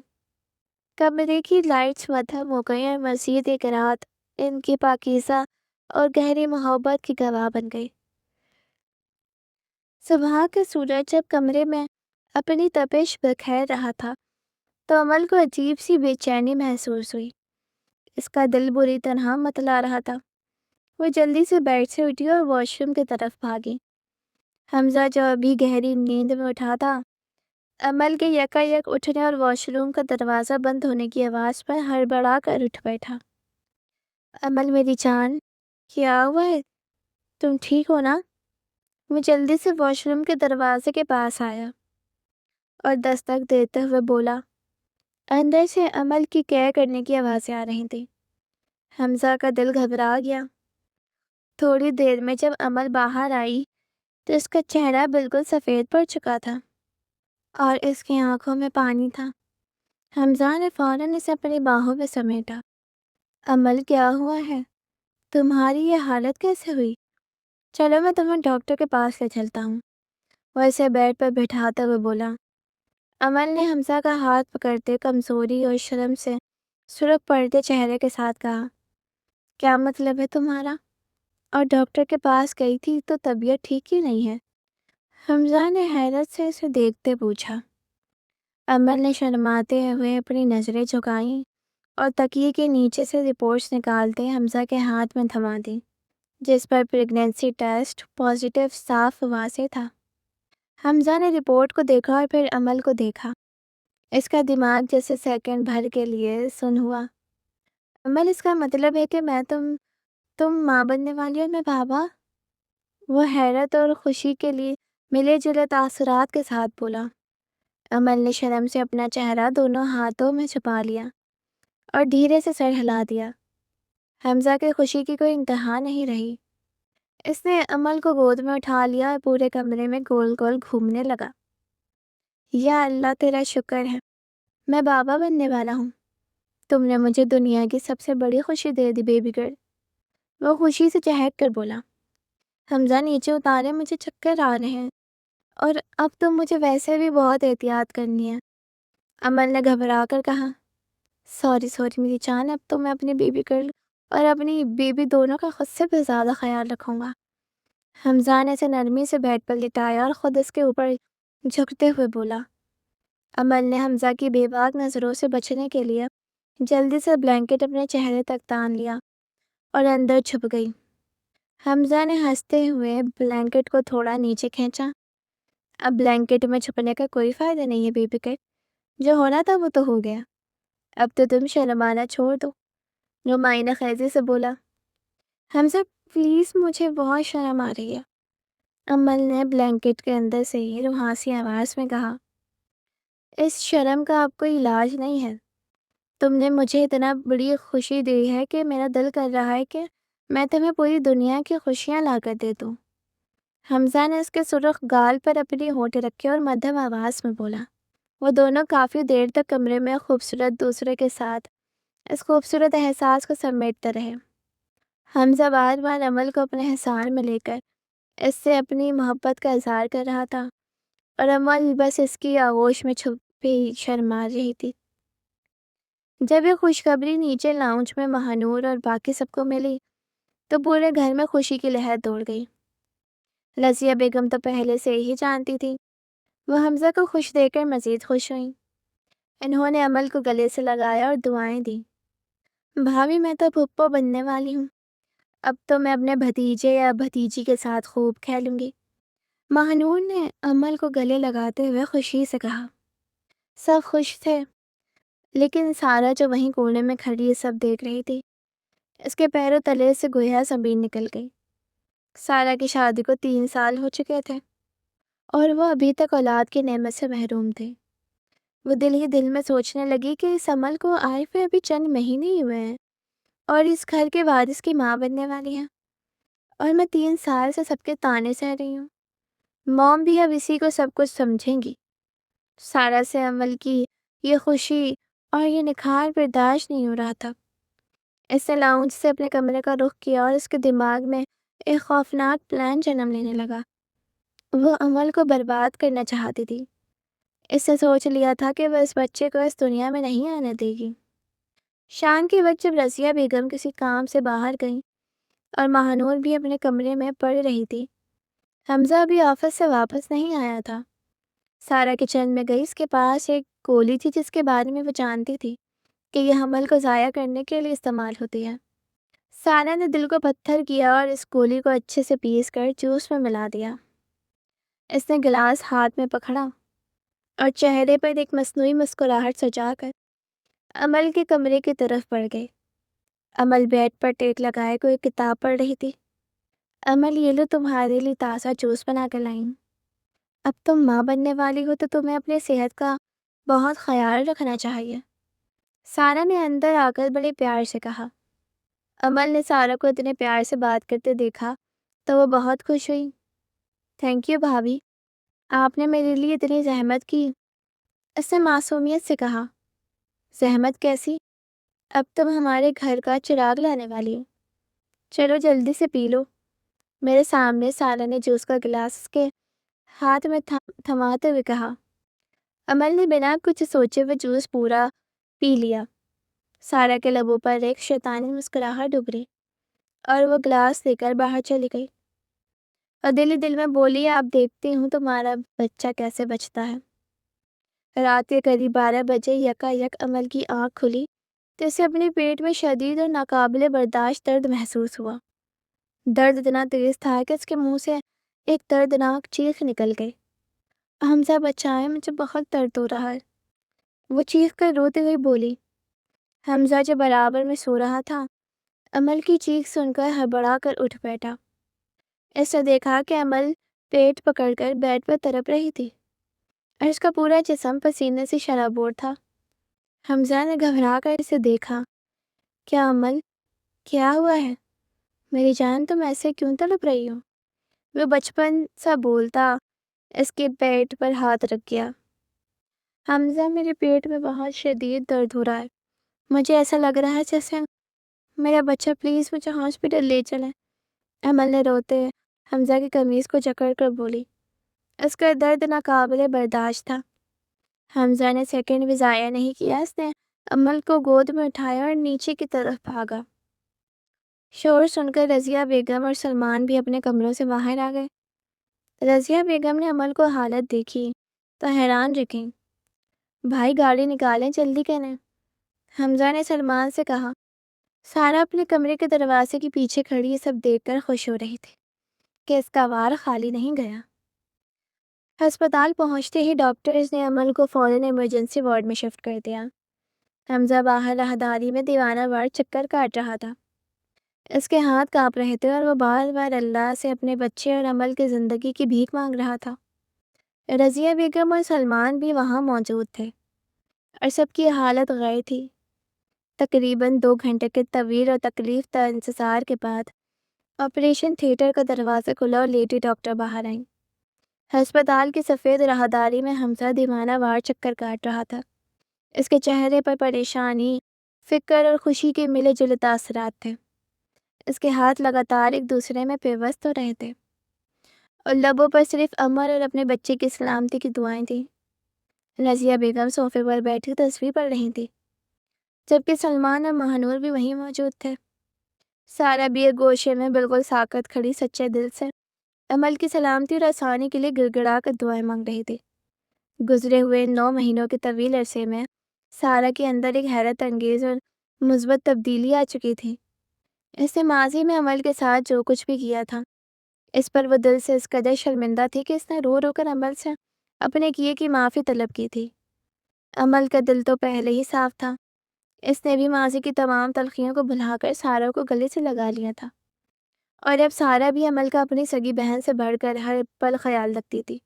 Speaker 1: کمرے کی لائٹس مدھم ہو گئی اور مزید ایک رات ان کی پاکیزہ اور گہری محبت کی گواہ بن گئی۔ صبح کا سورج جب کمرے میں اپنی تپش بکھیر رہا تھا تو امل کو عجیب سی بے چینی محسوس ہوئی۔ اس کا دل بری طرح متلا رہا تھا۔ وہ جلدی سے بیڈ سے اٹھی اور واش روم کی طرف بھاگی۔ حمزہ جو ابھی گہری نیند میں اٹھا تھا، امل کے یکا یک اٹھنے اور واش روم کا دروازہ بند ہونے کی آواز پر ہڑبڑا کر اٹھ بیٹھا۔ امل میری جان، کیا ہوا ہے؟ تم ٹھیک ہو نا؟ وہ جلدی سے واش روم کے دروازے کے پاس آیا اور دستک دیتے ہوئے بولا۔ اندر سے امل کی کیئر کرنے کی آوازیں آ رہی تھیں۔ حمزہ کا دل گھبرا گیا۔ تھوڑی دیر میں جب امل باہر آئی تو اس کا چہرہ بالکل سفید پڑ چکا تھا اور اس کی آنکھوں میں پانی تھا۔ حمزہ نے فوراً اسے اپنی باہوں میں سمیٹا۔ امل، کیا ہوا ہے؟ تمہاری یہ حالت کیسے ہوئی؟ چلو میں تمہیں ڈاکٹر کے پاس لے چلتا ہوں، وہ اسے بیڈ پر بٹھاتے ہوئے بولا۔ امل نے حمزہ کا ہاتھ پکڑتے کمزوری اور شرم سے سرخ پڑتے چہرے کے ساتھ کہا۔ کیا مطلب ہے تمہارا؟ اور ڈاکٹر کے پاس گئی تھی تو طبیعت ٹھیک ہی نہیں ہے؟ حمزہ نے حیرت سے اسے دیکھتے پوچھا۔ امل نے شرماتے ہوئے اپنی نظریں جھکائیں اور تکیے کے نیچے سے رپورٹس نکالتے حمزہ کے ہاتھ میں تھما دی، جس پر پریگنینسی ٹیسٹ پازیٹیو صاف واضح تھا۔ حمزہ نے رپورٹ کو دیکھا اور پھر عمل کو دیکھا۔ اس کا دماغ جیسے سیکنڈ بھر کے لیے سن ہوا۔ عمل، اس کا مطلب ہے کہ تم ماں بننے والی اور میں بابا؟ وہ حیرت اور خوشی کے لیے ملے جلے تاثرات کے ساتھ بولا۔ عمل نے شرم سے اپنا چہرہ دونوں ہاتھوں میں چھپا لیا اور دھیرے سے سر ہلا دیا۔ حمزہ کی خوشی کی کوئی انتہا نہیں رہی۔ اس نے عمل کو گود میں اٹھا لیا اور پورے کمرے میں گول گول گھومنے لگا۔ یا اللہ، تیرا شکر ہے، میں بابا بننے والا ہوں۔ تم نے مجھے دنیا کی سب سے بڑی خوشی دے دی بیبی گرل۔ وہ خوشی سے چہک کر بولا۔ حمزہ نیچے اتارے، مجھے چکر آ رہے ہیں اور اب تو مجھے ویسے بھی بہت احتیاط کرنی ہے۔ عمل نے گھبرا کر کہا، سوری میری جان، اب تو میں اپنی بیبی گرل اور اپنی بیبی دونوں کا خود سے بھی زیادہ خیال رکھوں گا۔ حمزہ نے اسے نرمی سے بیڈ پر لٹایا اور خود اس کے اوپر جھکتے ہوئے بولا۔ عمل نے حمزہ کی بے باک نظروں سے بچنے کے لیے جلدی سے بلینکٹ اپنے چہرے تک تان لیا اور اندر چھپ گئی۔ حمزہ نے ہنستے ہوئے بلینکٹ کو تھوڑا نیچے کھینچا۔ اب بلینکٹ میں چھپنے کا کوئی فائدہ نہیں ہے بیبی گرل، جو ہونا تھا وہ تو ہو گیا، اب تو تم شرمانا چھوڑ دو، نمائنہ خیزی سے بولا۔ حمزہ پلیز، مجھے بہت شرم آ رہی ہے، عمل نے بلینکٹ کے اندر سے ہی روحاسی آواز میں کہا۔ اس شرم کا اب کوئی علاج نہیں ہے۔ تم نے مجھے اتنا بڑی خوشی دی ہے کہ میرا دل کر رہا ہے کہ میں تمہیں پوری دنیا کی خوشیاں لا کر دے دوں۔ حمزہ نے اس کے سرخ گال پر اپنی ہونٹ رکھے اور مدھم آواز میں بولا۔ وہ دونوں کافی دیر تک کمرے میں خوبصورت دوسرے کے ساتھ اس خوبصورت احساس کو سمیٹتے رہے۔ حمزہ بار بار عمل کو اپنے حصار میں لے کر اس سے اپنی محبت کا اظہار کر رہا تھا اور عمل بس اس کی آغوش میں چھپی شرما رہی تھی۔ جب یہ خوشخبری نیچے لاؤنج میں مہنور اور باقی سب کو ملی تو پورے گھر میں خوشی کی لہر دوڑ گئی۔ رضیہ بیگم تو پہلے سے ہی جانتی تھی۔ وہ حمزہ کو خوش دیکھ کر مزید خوش ہوئیں۔ انہوں نے عمل کو گلے سے لگایا اور دعائیں دیں۔ بھابھی، میں تو پھپھو بننے والی ہوں، اب تو میں اپنے بھتیجے یا بھتیجی کے ساتھ خوب کھیلوں گی، مہنور نے عمل کو گلے لگاتے ہوئے خوشی سے کہا۔ سب خوش تھے، لیکن سارا جو وہیں کونے میں کھڑی سب دیکھ رہی تھی، اس کے پیروں تلے سے گویا زمین نکل گئی۔ سارا کی شادی کو 3 سال ہو چکے تھے اور وہ ابھی تک اولاد کی نعمت سے محروم تھے۔ وہ دل ہی دل میں سوچنے لگی کہ اس عمل کو آئے ہوئے ابھی چند مہینے ہی ہوئے ہیں اور اس گھر کے وارث کی ماں بننے والی ہے، اور میں 3 سال سے سب کے تانے سہ رہی ہوں۔ موم بھی اب اسی کو سب کچھ سمجھیں گی۔ سارا سے عمل کی یہ خوشی اور یہ نکھار برداشت نہیں ہو رہا تھا۔ اس نے لاؤنج سے اپنے کمرے کا رخ کیا اور اس کے دماغ میں ایک خوفناک پلان جنم لینے لگا۔ وہ عمل کو برباد کرنا چاہتی تھی۔ اس نے سوچ لیا تھا کہ وہ اس بچے کو اس دنیا میں نہیں آنے دے گی۔ شام کے وقت جب رضیہ بیگم کسی کام سے باہر گئیں اور مہنور بھی اپنے کمرے میں پڑھ رہی تھی، حمزہ ابھی آفس سے واپس نہیں آیا تھا۔ سارا کچن میں گئی۔ اس کے پاس ایک گولی تھی جس کے بارے میں وہ جانتی تھی کہ یہ حمل کو ضائع کرنے کے لیے استعمال ہوتی ہے۔ سارا نے دل کو پتھر کیا اور اس گولی کو اچھے سے پیس کر جوس میں ملا دیا۔ اس نے گلاس ہاتھ میں پکڑا اور چہرے پر ایک مصنوعی مسکراہٹ سجا کر عمل کے کمرے کی طرف بڑھ گئی۔ عمل بیڈ پر ٹیک لگائے کوئی کتاب پڑھ رہی تھی۔ عمل، یہ لو، تمہارے لیے تازہ جوس بنا کر لائیں۔ اب تم ماں بننے والی ہو تو تمہیں اپنے صحت کا بہت خیال رکھنا چاہیے، سارا نے اندر آ کر بڑے پیار سے کہا۔ عمل نے سارا کو اتنے پیار سے بات کرتے دیکھا تو وہ بہت خوش ہوئی۔ تھینک یو بھابھی، آپ نے میرے لیے اتنی زحمت کی، اس نے معصومیت سے کہا۔ زحمت کیسی؟ اب تم ہمارے گھر کا چراغ لانے والی ہو، چلو جلدی سے پی لو، میرے سامنے سارا نے جوس کا گلاس اس کے ہاتھ میں تھماتے ہوئے کہا۔ عمل نے بنا کچھ سوچے ہوئے جوس پورا پی لیا۔ سارا کے لبوں پر ایک شیطانی مسکراہٹ ابھری اور وہ گلاس لے کر باہر چلی گئی اور دل ہی دل میں بولی، اب دیکھتی ہوں تمہارا بچہ کیسے بچتا ہے۔ رات کے قریب 12 بجے یکا یک عمل کی آنکھ کھلی تو اسے اپنے پیٹ میں شدید اور ناقابل برداشت درد محسوس ہوا۔ درد اتنا تیز تھا کہ اس کے منہ سے ایک دردناک چیخ نکل گئی۔ حمزہ بچائے، مجھے بہت درد ہو رہا ہے، وہ چیخ کر روتے ہوئے بولی۔ حمزہ جو برابر میں سو رہا تھا، امل کی چیخ سن کر ہڑبڑا کر اٹھ بیٹھا۔ اس نے دیکھا کہ امل پیٹ پکڑ کر بیڈ پر تڑپ رہی تھی اور اس کا پورا جسم پسینے سے شرابور تھا۔ حمزہ نے گھبرا کر اسے دیکھا۔ کیا امل، کیا ہوا ہے؟ میری جان، تم ایسے کیوں تڑپ رہی ہو؟ وہ بچپن سا بولتا اس کے پیٹ پر ہاتھ رکھ گیا۔ حمزہ، میرے پیٹ میں بہت شدید درد ہو رہا ہے، مجھے ایسا لگ رہا ہے جیسے میرا بچہ، پلیز مجھے ہاسپٹل لے چلیں، امل نے روتے حمزہ کی قمیض کو جکڑ کر بولی۔ اس کا درد ناقابل برداشت تھا۔ حمزہ نے سیکنڈ بھی ضائع نہیں کیا، اس نے امل کو گود میں اٹھایا اور نیچے کی طرف بھاگا۔ شور سن کر رضیہ بیگم اور سلمان بھی اپنے کمروں سے باہر آ گئے۔ رضیہ بیگم نے امل کو حالت دیکھی تو حیران رکیں۔ بھائی گاڑی نکالیں، جلدی کریں، حمزہ نے سلمان سے کہا۔ سارا اپنے کمرے کے دروازے کے پیچھے کھڑی یہ سب دیکھ کر خوش ہو رہی تھی کہ اس کا وار خالی نہیں گیا۔ ہسپتال پہنچتے ہی ڈاکٹرز نے امل کو فوراً ایمرجنسی وارڈ میں شفٹ کر دیا۔ حمزہ باہر راہداری میں دیوانہ وار چکر کاٹ رہا تھا۔ اس کے ہاتھ کانپ رہے تھے اور وہ بار بار اللہ سے اپنے بچے اور امل کی زندگی کی بھیک مانگ رہا تھا۔ رضیہ بیگم اور سلمان بھی وہاں موجود تھے اور سب کی حالت غیر تھی۔ تقریباً 2 گھنٹے کے طویل اور تکلیف دہ انتظار کے بعد آپریشن تھیٹر کا دروازہ کھلا اور لیڈی ڈاکٹر باہر آئیں۔ ہسپتال کی سفید راہداری میں حمزہ دیوانہ وار چکر کاٹ رہا تھا۔ اس کے چہرے پر پریشانی، فکر اور خوشی کے ملے جلے تاثرات تھے۔ اس کے ہاتھ لگاتار ایک دوسرے میں پیوست ہو رہے تھے اور لبوں پر صرف امل اور اپنے بچے کی سلامتی کی دعائیں تھیں۔ رضیہ بیگم صوفے پر بیٹھی تصویر پڑھ رہی تھی، جبکہ سلمان اور مہنور بھی وہیں موجود تھے۔ سارا بھی ایک گوشے میں بالکل ساکت کھڑی سچے دل سے امل کی سلامتی اور آسانی کے لیے گڑ گڑا کر دعائیں مانگ رہی تھی۔ گزرے ہوئے 9 مہینوں کے طویل عرصے میں سارا کے اندر ایک حیرت انگیز اور مثبت تبدیلی آ چکی تھی۔ اس نے ماضی میں امل کے ساتھ جو کچھ بھی کیا تھا، اس پر وہ دل سے اس قدر شرمندہ تھی کہ اس نے رو رو کر امل سے اپنے کیے کی معافی طلب کی تھی۔ امل کا دل تو پہلے ہی صاف تھا، اس نے بھی ماضی کی تمام تلخیوں کو بھلا کر سارا کو گلے سے لگا لیا تھا، اور اب سارا بھی امل کا اپنی سگی بہن سے بڑھ کر ہر پل خیال رکھتی تھی۔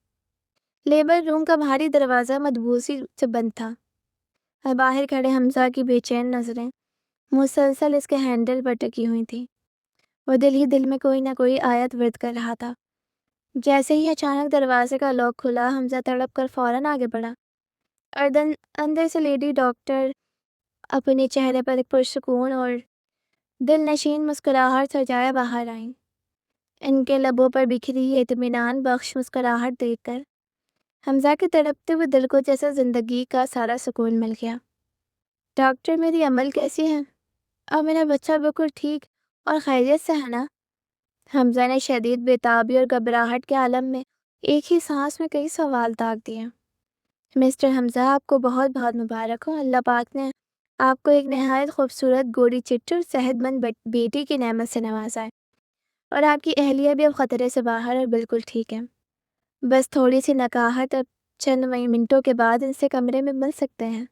Speaker 1: لیبر روم کا بھاری دروازہ مدبوسی سے بند تھا اور باہر کھڑے حمزہ کی بے چین نظریں مسلسل اس کے ہینڈل پر ٹکی ہوئی تھیں۔ وہ دل ہی دل میں کوئی نہ کوئی آیت ورد کر رہا تھا۔ جیسے ہی اچانک دروازے کا لاک کھلا، حمزہ تڑپ کر فوراً آگے بڑھا اور اندر سے لیڈی ڈاکٹر اپنے چہرے پر ایک پرسکون اور دل نشین مسکراہٹ سجائے باہر آئیں۔ ان کے لبوں پر بکھری یہ اطمینان بخش مسکراہٹ دیکھ کر حمزہ کے تڑپتے ہوئے دل کو جیسے زندگی کا سارا سکون مل گیا۔ ڈاکٹر، میری امل کیسی ہے؟ اور میرا بچہ بالکل ٹھیک اور خیریت سے ہے نا؟ حمزہ نے شدید بےتابی اور گھبراہٹ کے عالم میں ایک ہی سانس میں کئی سوال داغ دیے۔ مسٹر حمزہ، آپ کو بہت بہت مبارک ہو۔ اللہ پاک نے آپ کو ایک نہایت خوبصورت گوری چٹی اور صحت مند بیٹی کی نعمت سے نوازا ہے، اور آپ کی اہلیہ بھی اب خطرے سے باہر اور بالکل ٹھیک ہے۔ بس تھوڑی سی نکاہت، اب چند منٹوں کے بعد ان سے کمرے میں مل سکتے ہیں۔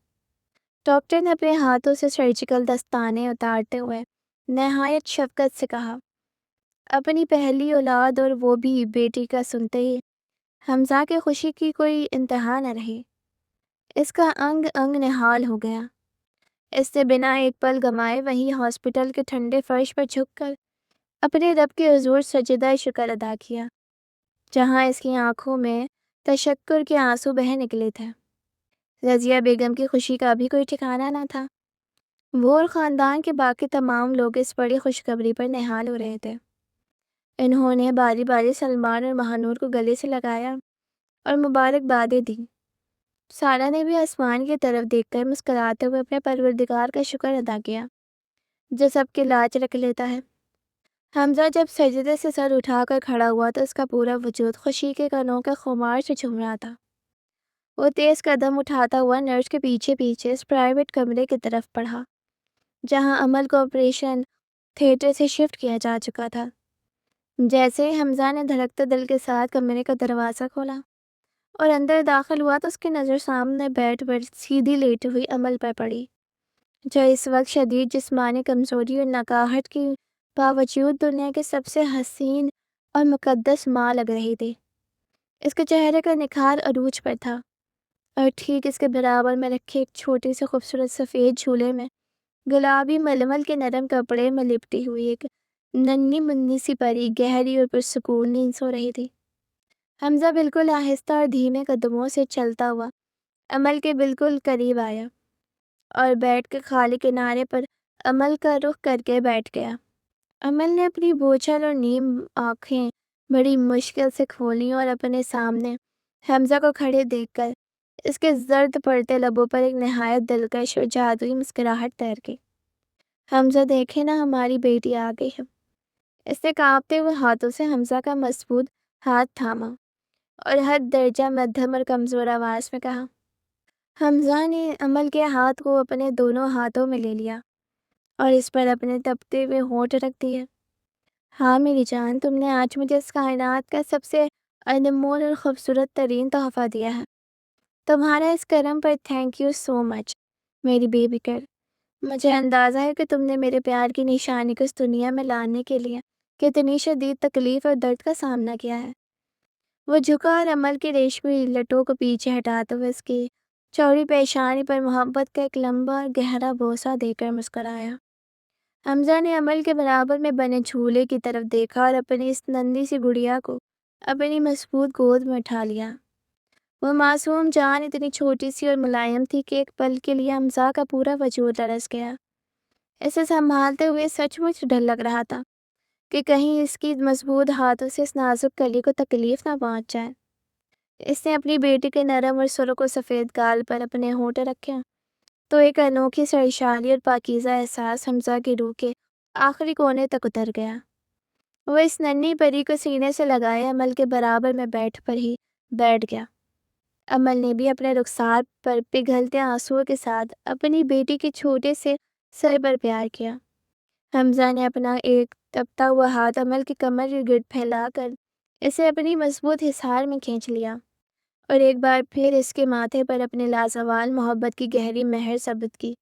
Speaker 1: ڈاکٹر نے اپنے ہاتھوں سے سرجیکل دستانے اتارتے ہوئے نہایت شفقت سے کہا۔ اپنی پہلی اولاد اور وہ بھی بیٹی کا سنتے ہی حمزہ کی خوشی کی کوئی انتہا نہ رہی۔ اس کا انگ انگ نہال ہو گیا۔ اس نے بنا ایک پل گمائے وہیں ہاسپٹل کے ٹھنڈے فرش پر جھک کر اپنے رب کے حضور سجدہ شکر ادا کیا، جہاں اس کی آنکھوں میں تشکر کے آنسو بہہ نکلے تھے۔ رضیہ بیگم کی خوشی کا بھی کوئی ٹھکانہ نہ تھا۔ وہ اور خاندان کے باقی تمام لوگ اس بڑی خوشخبری پر نہال ہو رہے تھے۔ انہوں نے باری باری سلمان اور مہنور کو گلے سے لگایا اور مبارکبادیں دیں۔ سارا نے بھی آسمان کی طرف دیکھ کر مسکراتے ہوئے اپنے پروردگار کا شکر ادا کیا، جو سب کی لاج رکھ لیتا ہے۔ حمزہ جب سجدے سے سر اٹھا کر کھڑا ہوا تو اس کا پورا وجود خوشی کے کنوں کے خمار سے جھوم رہا تھا۔ وہ تیز قدم اٹھاتا ہوا نرس کے پیچھے پیچھے اس پرائیویٹ کمرے کی طرف بڑھا جہاں عمل کو آپریشن تھیٹر سے شفٹ کیا جا چکا تھا۔ جیسے ہی حمزہ نے دھڑکتے دل کے ساتھ کمرے کا دروازہ کھولا اور اندر داخل ہوا تو اس کی نظر سامنے بیڈ پر سیدھی لیٹی ہوئی عمل پر پڑی، جو اس وقت شدید جسمانی کمزوری اور نکاہٹ کی باوجود دنیا کی سب سے حسین اور مقدس ماں لگ رہی تھی۔ اس کے چہرے کا نکھار عروج پر تھا، اور ٹھیک اس کے برابر میں رکھے ایک چھوٹے سے خوبصورت سفید جھولے میں گلابی ململ کے نرم کپڑے میں لپٹی ہوئی ایک ننھی منی سی پری گہری اور پرسکون نیند سو رہی تھی۔ حمزہ بالکل آہستہ اور دھیمے قدموں سے چلتا ہوا عمل کے بالکل قریب آیا اور بیڈ کے خالی کنارے پر عمل کا رخ کر کے بیٹھ گیا۔ عمل نے اپنی بوجھل اور نیم آنکھیں بڑی مشکل سے کھولیں اور اپنے سامنے حمزہ کو کھڑے دیکھ کر اس کے زرد پڑتے لبوں پر ایک نہایت دلکش اور جادوئی مسکراہٹ تیر گئی۔ حمزہ دیکھے نا، ہماری بیٹی آ گئی ہے۔ اس نے کانپتے ہوئے ہاتھوں سے حمزہ کا مضبوط ہاتھ تھاما اور حد درجہ مدھم اور کمزور آواز میں کہا۔ حمزہ نے عمل کے ہاتھ کو اپنے دونوں ہاتھوں میں لے لیا اور اس پر اپنے تپتے ہوئے ہونٹ رکھ دیے۔ ہاں میری جان، تم نے آج مجھے اس کائنات کا سب سے انمول اور خوبصورت ترین تحفہ دیا ہے۔ تمہارا اس کرم پر تھینک یو سو مچ میری بیبی گرل۔ مجھے اندازہ ہے کہ تم نے میرے پیار کی نشانی کو اس دنیا میں لانے کے لیے کتنی شدید تکلیف اور درد کا سامنا کیا ہے۔ وہ جھکا اور عمل کی ریشمی لٹوں کو پیچھے ہٹاتے ہوئے اس کی چوڑی پیشانی پر محبت کا ایک لمبا اور گہرا بوسہ دے کر مسکرایا۔ حمزہ نے عمل کے برابر میں بنے جھولے کی طرف دیکھا اور اپنی اس ننھی سی گڑیا کو اپنی مضبوط گود میں اٹھا لیا۔ وہ معصوم جان اتنی چھوٹی سی اور ملائم تھی کہ ایک پل کے لیے حمزہ کا پورا وجود لرز گیا۔ اسے سنبھالتے ہوئے سچ مچ ڈر لگ رہا تھا کہ کہیں اس کی مضبوط ہاتھوں سے اس نازک کلی کو تکلیف نہ پہنچ جائے۔ اس نے اپنی بیٹی کے نرم اور سرخ و سفید گال پر اپنے ہونٹ رکھے تو ایک انوکھی سرشاری اور پاکیزہ احساس حمزہ کی روح کے آخری کونے تک اتر گیا۔ وہ اس ننھی پری کو سینے سے لگائے عمل کے برابر میں بیٹھ گیا۔ عمل نے بھی اپنے رخسار پر پگھلتے آنسوؤں کے ساتھ اپنی بیٹی کے چھوٹے سے سر پر پیار کیا۔ حمزہ نے اپنا ایک تپتا ہوا ہاتھ عمل کی کمر کے گرد پھیلا کر اسے اپنی مضبوط حصار میں کھینچ لیا اور ایک بار پھر اس کے ماتھے پر اپنے لازوال محبت کی گہری مہر ثبت کی۔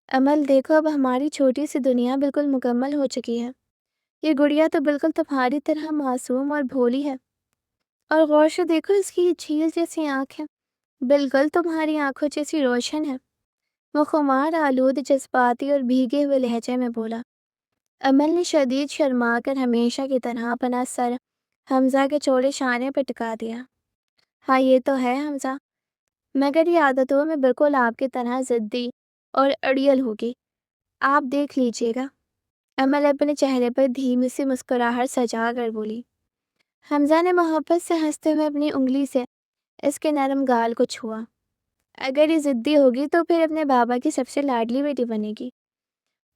Speaker 1: عمل دیکھو، اب ہماری چھوٹی سی دنیا بالکل مکمل ہو چکی ہے۔ یہ گڑیا تو بالکل تمہاری طرح معصوم اور بھولی ہے، اور غور سے دیکھو اس کی جھیل جیسی آنکھ ہے، بالکل تمہاری آنکھوں جیسی روشن ہے۔ وہ خمار آلود جذباتی اور بھیگے ہوئے لہجے میں بولا۔ عمل نے شدید شرما کر ہمیشہ کی طرح اپنا سر حمزہ کے چوڑے شانے پر ٹکا دیا۔ ہاں یہ تو ہے حمزہ، مگر یہ عادتوں میں بالکل آپ کی طرح ضدی اور اڑیل ہوگی، آپ دیکھ لیجیے گا۔ عمل اپنے چہرے پر دھیمی سی مسکراہٹ سجا کر بولی۔ حمزہ نے محبت سے ہنستے ہوئے اپنی انگلی سے اس کے نرم گال کو چھوا۔ اگر یہ ضدی ہوگی تو پھر اپنے بابا کی سب سے لاڈلی بیٹی بنے گی،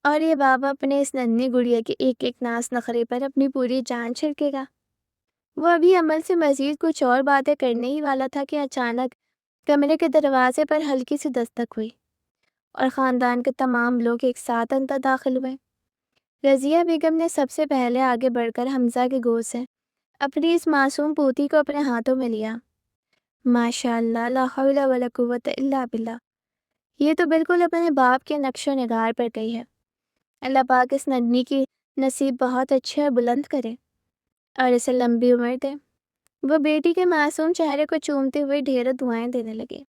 Speaker 1: اور یہ بابا اپنے اس ننھی گڑیا کے ایک ایک ناز نخرے پر اپنی پوری جان چھڑکے گا۔ وہ ابھی عمل سے مزید کچھ اور باتیں کرنے ہی والا تھا کہ اچانک کمرے کے دروازے پر ہلکی سی دستک ہوئی اور خاندان کے تمام لوگ ایک ساتھ اندر داخل ہوئے۔ رضیہ بیگم نے سب سے پہلے آگے بڑھ کر حمزہ کی گود سے اپنی اس معصوم پوتی کو اپنے ہاتھوں میں لیا۔ ماشاء اللہ، لا حول ولا قوت الا باللہ، یہ تو بالکل اپنے باپ کے نقش و نگار پر گئی ہے۔ اللہ پاک اس ننھی کی نصیب بہت اچھے اور بلند کرے اور اسے لمبی عمر دے۔ وہ بیٹی کے معصوم چہرے کو چومتے ہوئے ڈھیروں دعائیں دینے لگے۔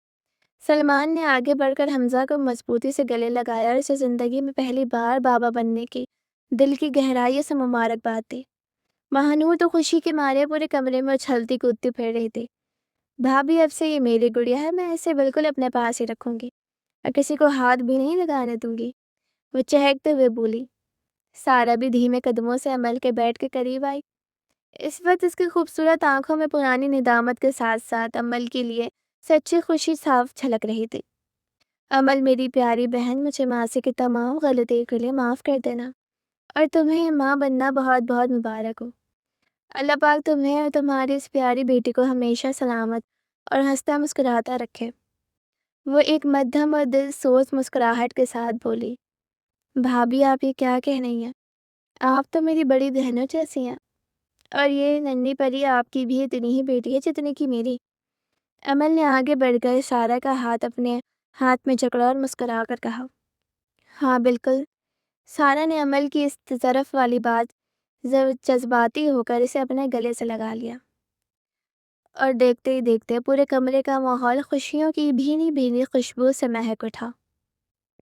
Speaker 1: سلمان نے آگے بڑھ کر حمزہ کو مضبوطی سے گلے لگایا اور اسے زندگی میں پہلی بار بابا بننے کی دل کی گہرائی سے مبارکباد دی۔ مہنور تو خوشی کے مارے پورے کمرے میں اچھلتی کودتی پھر رہی تھی۔ بھابھی، اب سے یہ میری گڑیا ہے، میں اسے بالکل اپنے پاس ہی رکھوں گی اور کسی کو ہاتھ بھی نہیں لگانے دوں گی، وہ چہکتے ہوئے بولی۔ سارا بھی دھیمے قدموں سے عمل کے بیڈ کے قریب آئی۔ اس وقت اس کی خوبصورت آنکھوں میں پرانی ندامت کے ساتھ ساتھ عمل کے لیے سچی خوشی صاف جھلک رہی تھی۔ عمل میری پیاری بہن، مجھے ماں سے کی تمام غلطی کے لیے معاف کر دینا، اور تمہیں ماں بننا بہت بہت مبارک ہو۔ اللہ پاک تمہیں اور تمہاری اس پیاری بیٹی کو ہمیشہ سلامت اور ہنستا مسکراتا رکھے، وہ ایک مدھم اور دل سوز مسکراہٹ کے ساتھ بولی۔ بھابھی آپ یہ کیا کہہ رہی ہیں؟ آپ تو میری بڑی بہنوں جیسی ہیں، اور یہ ننھی پری آپ کی بھی اتنی ہی بیٹی ہے جتنی کی میری۔ امل نے آگے بڑھ کر سارا کا ہاتھ اپنے ہاتھ میں جکڑا اور مسکرا کر کہا، ہاں بالکل۔ سارا نے امل کی اس طرف والی بات جذباتی ہو کر اسے اپنے گلے سے لگا لیا، اور دیکھتے ہی دیکھتے پورے کمرے کا ماحول خوشیوں کی بھینی بھینی خوشبو سے مہک اٹھا۔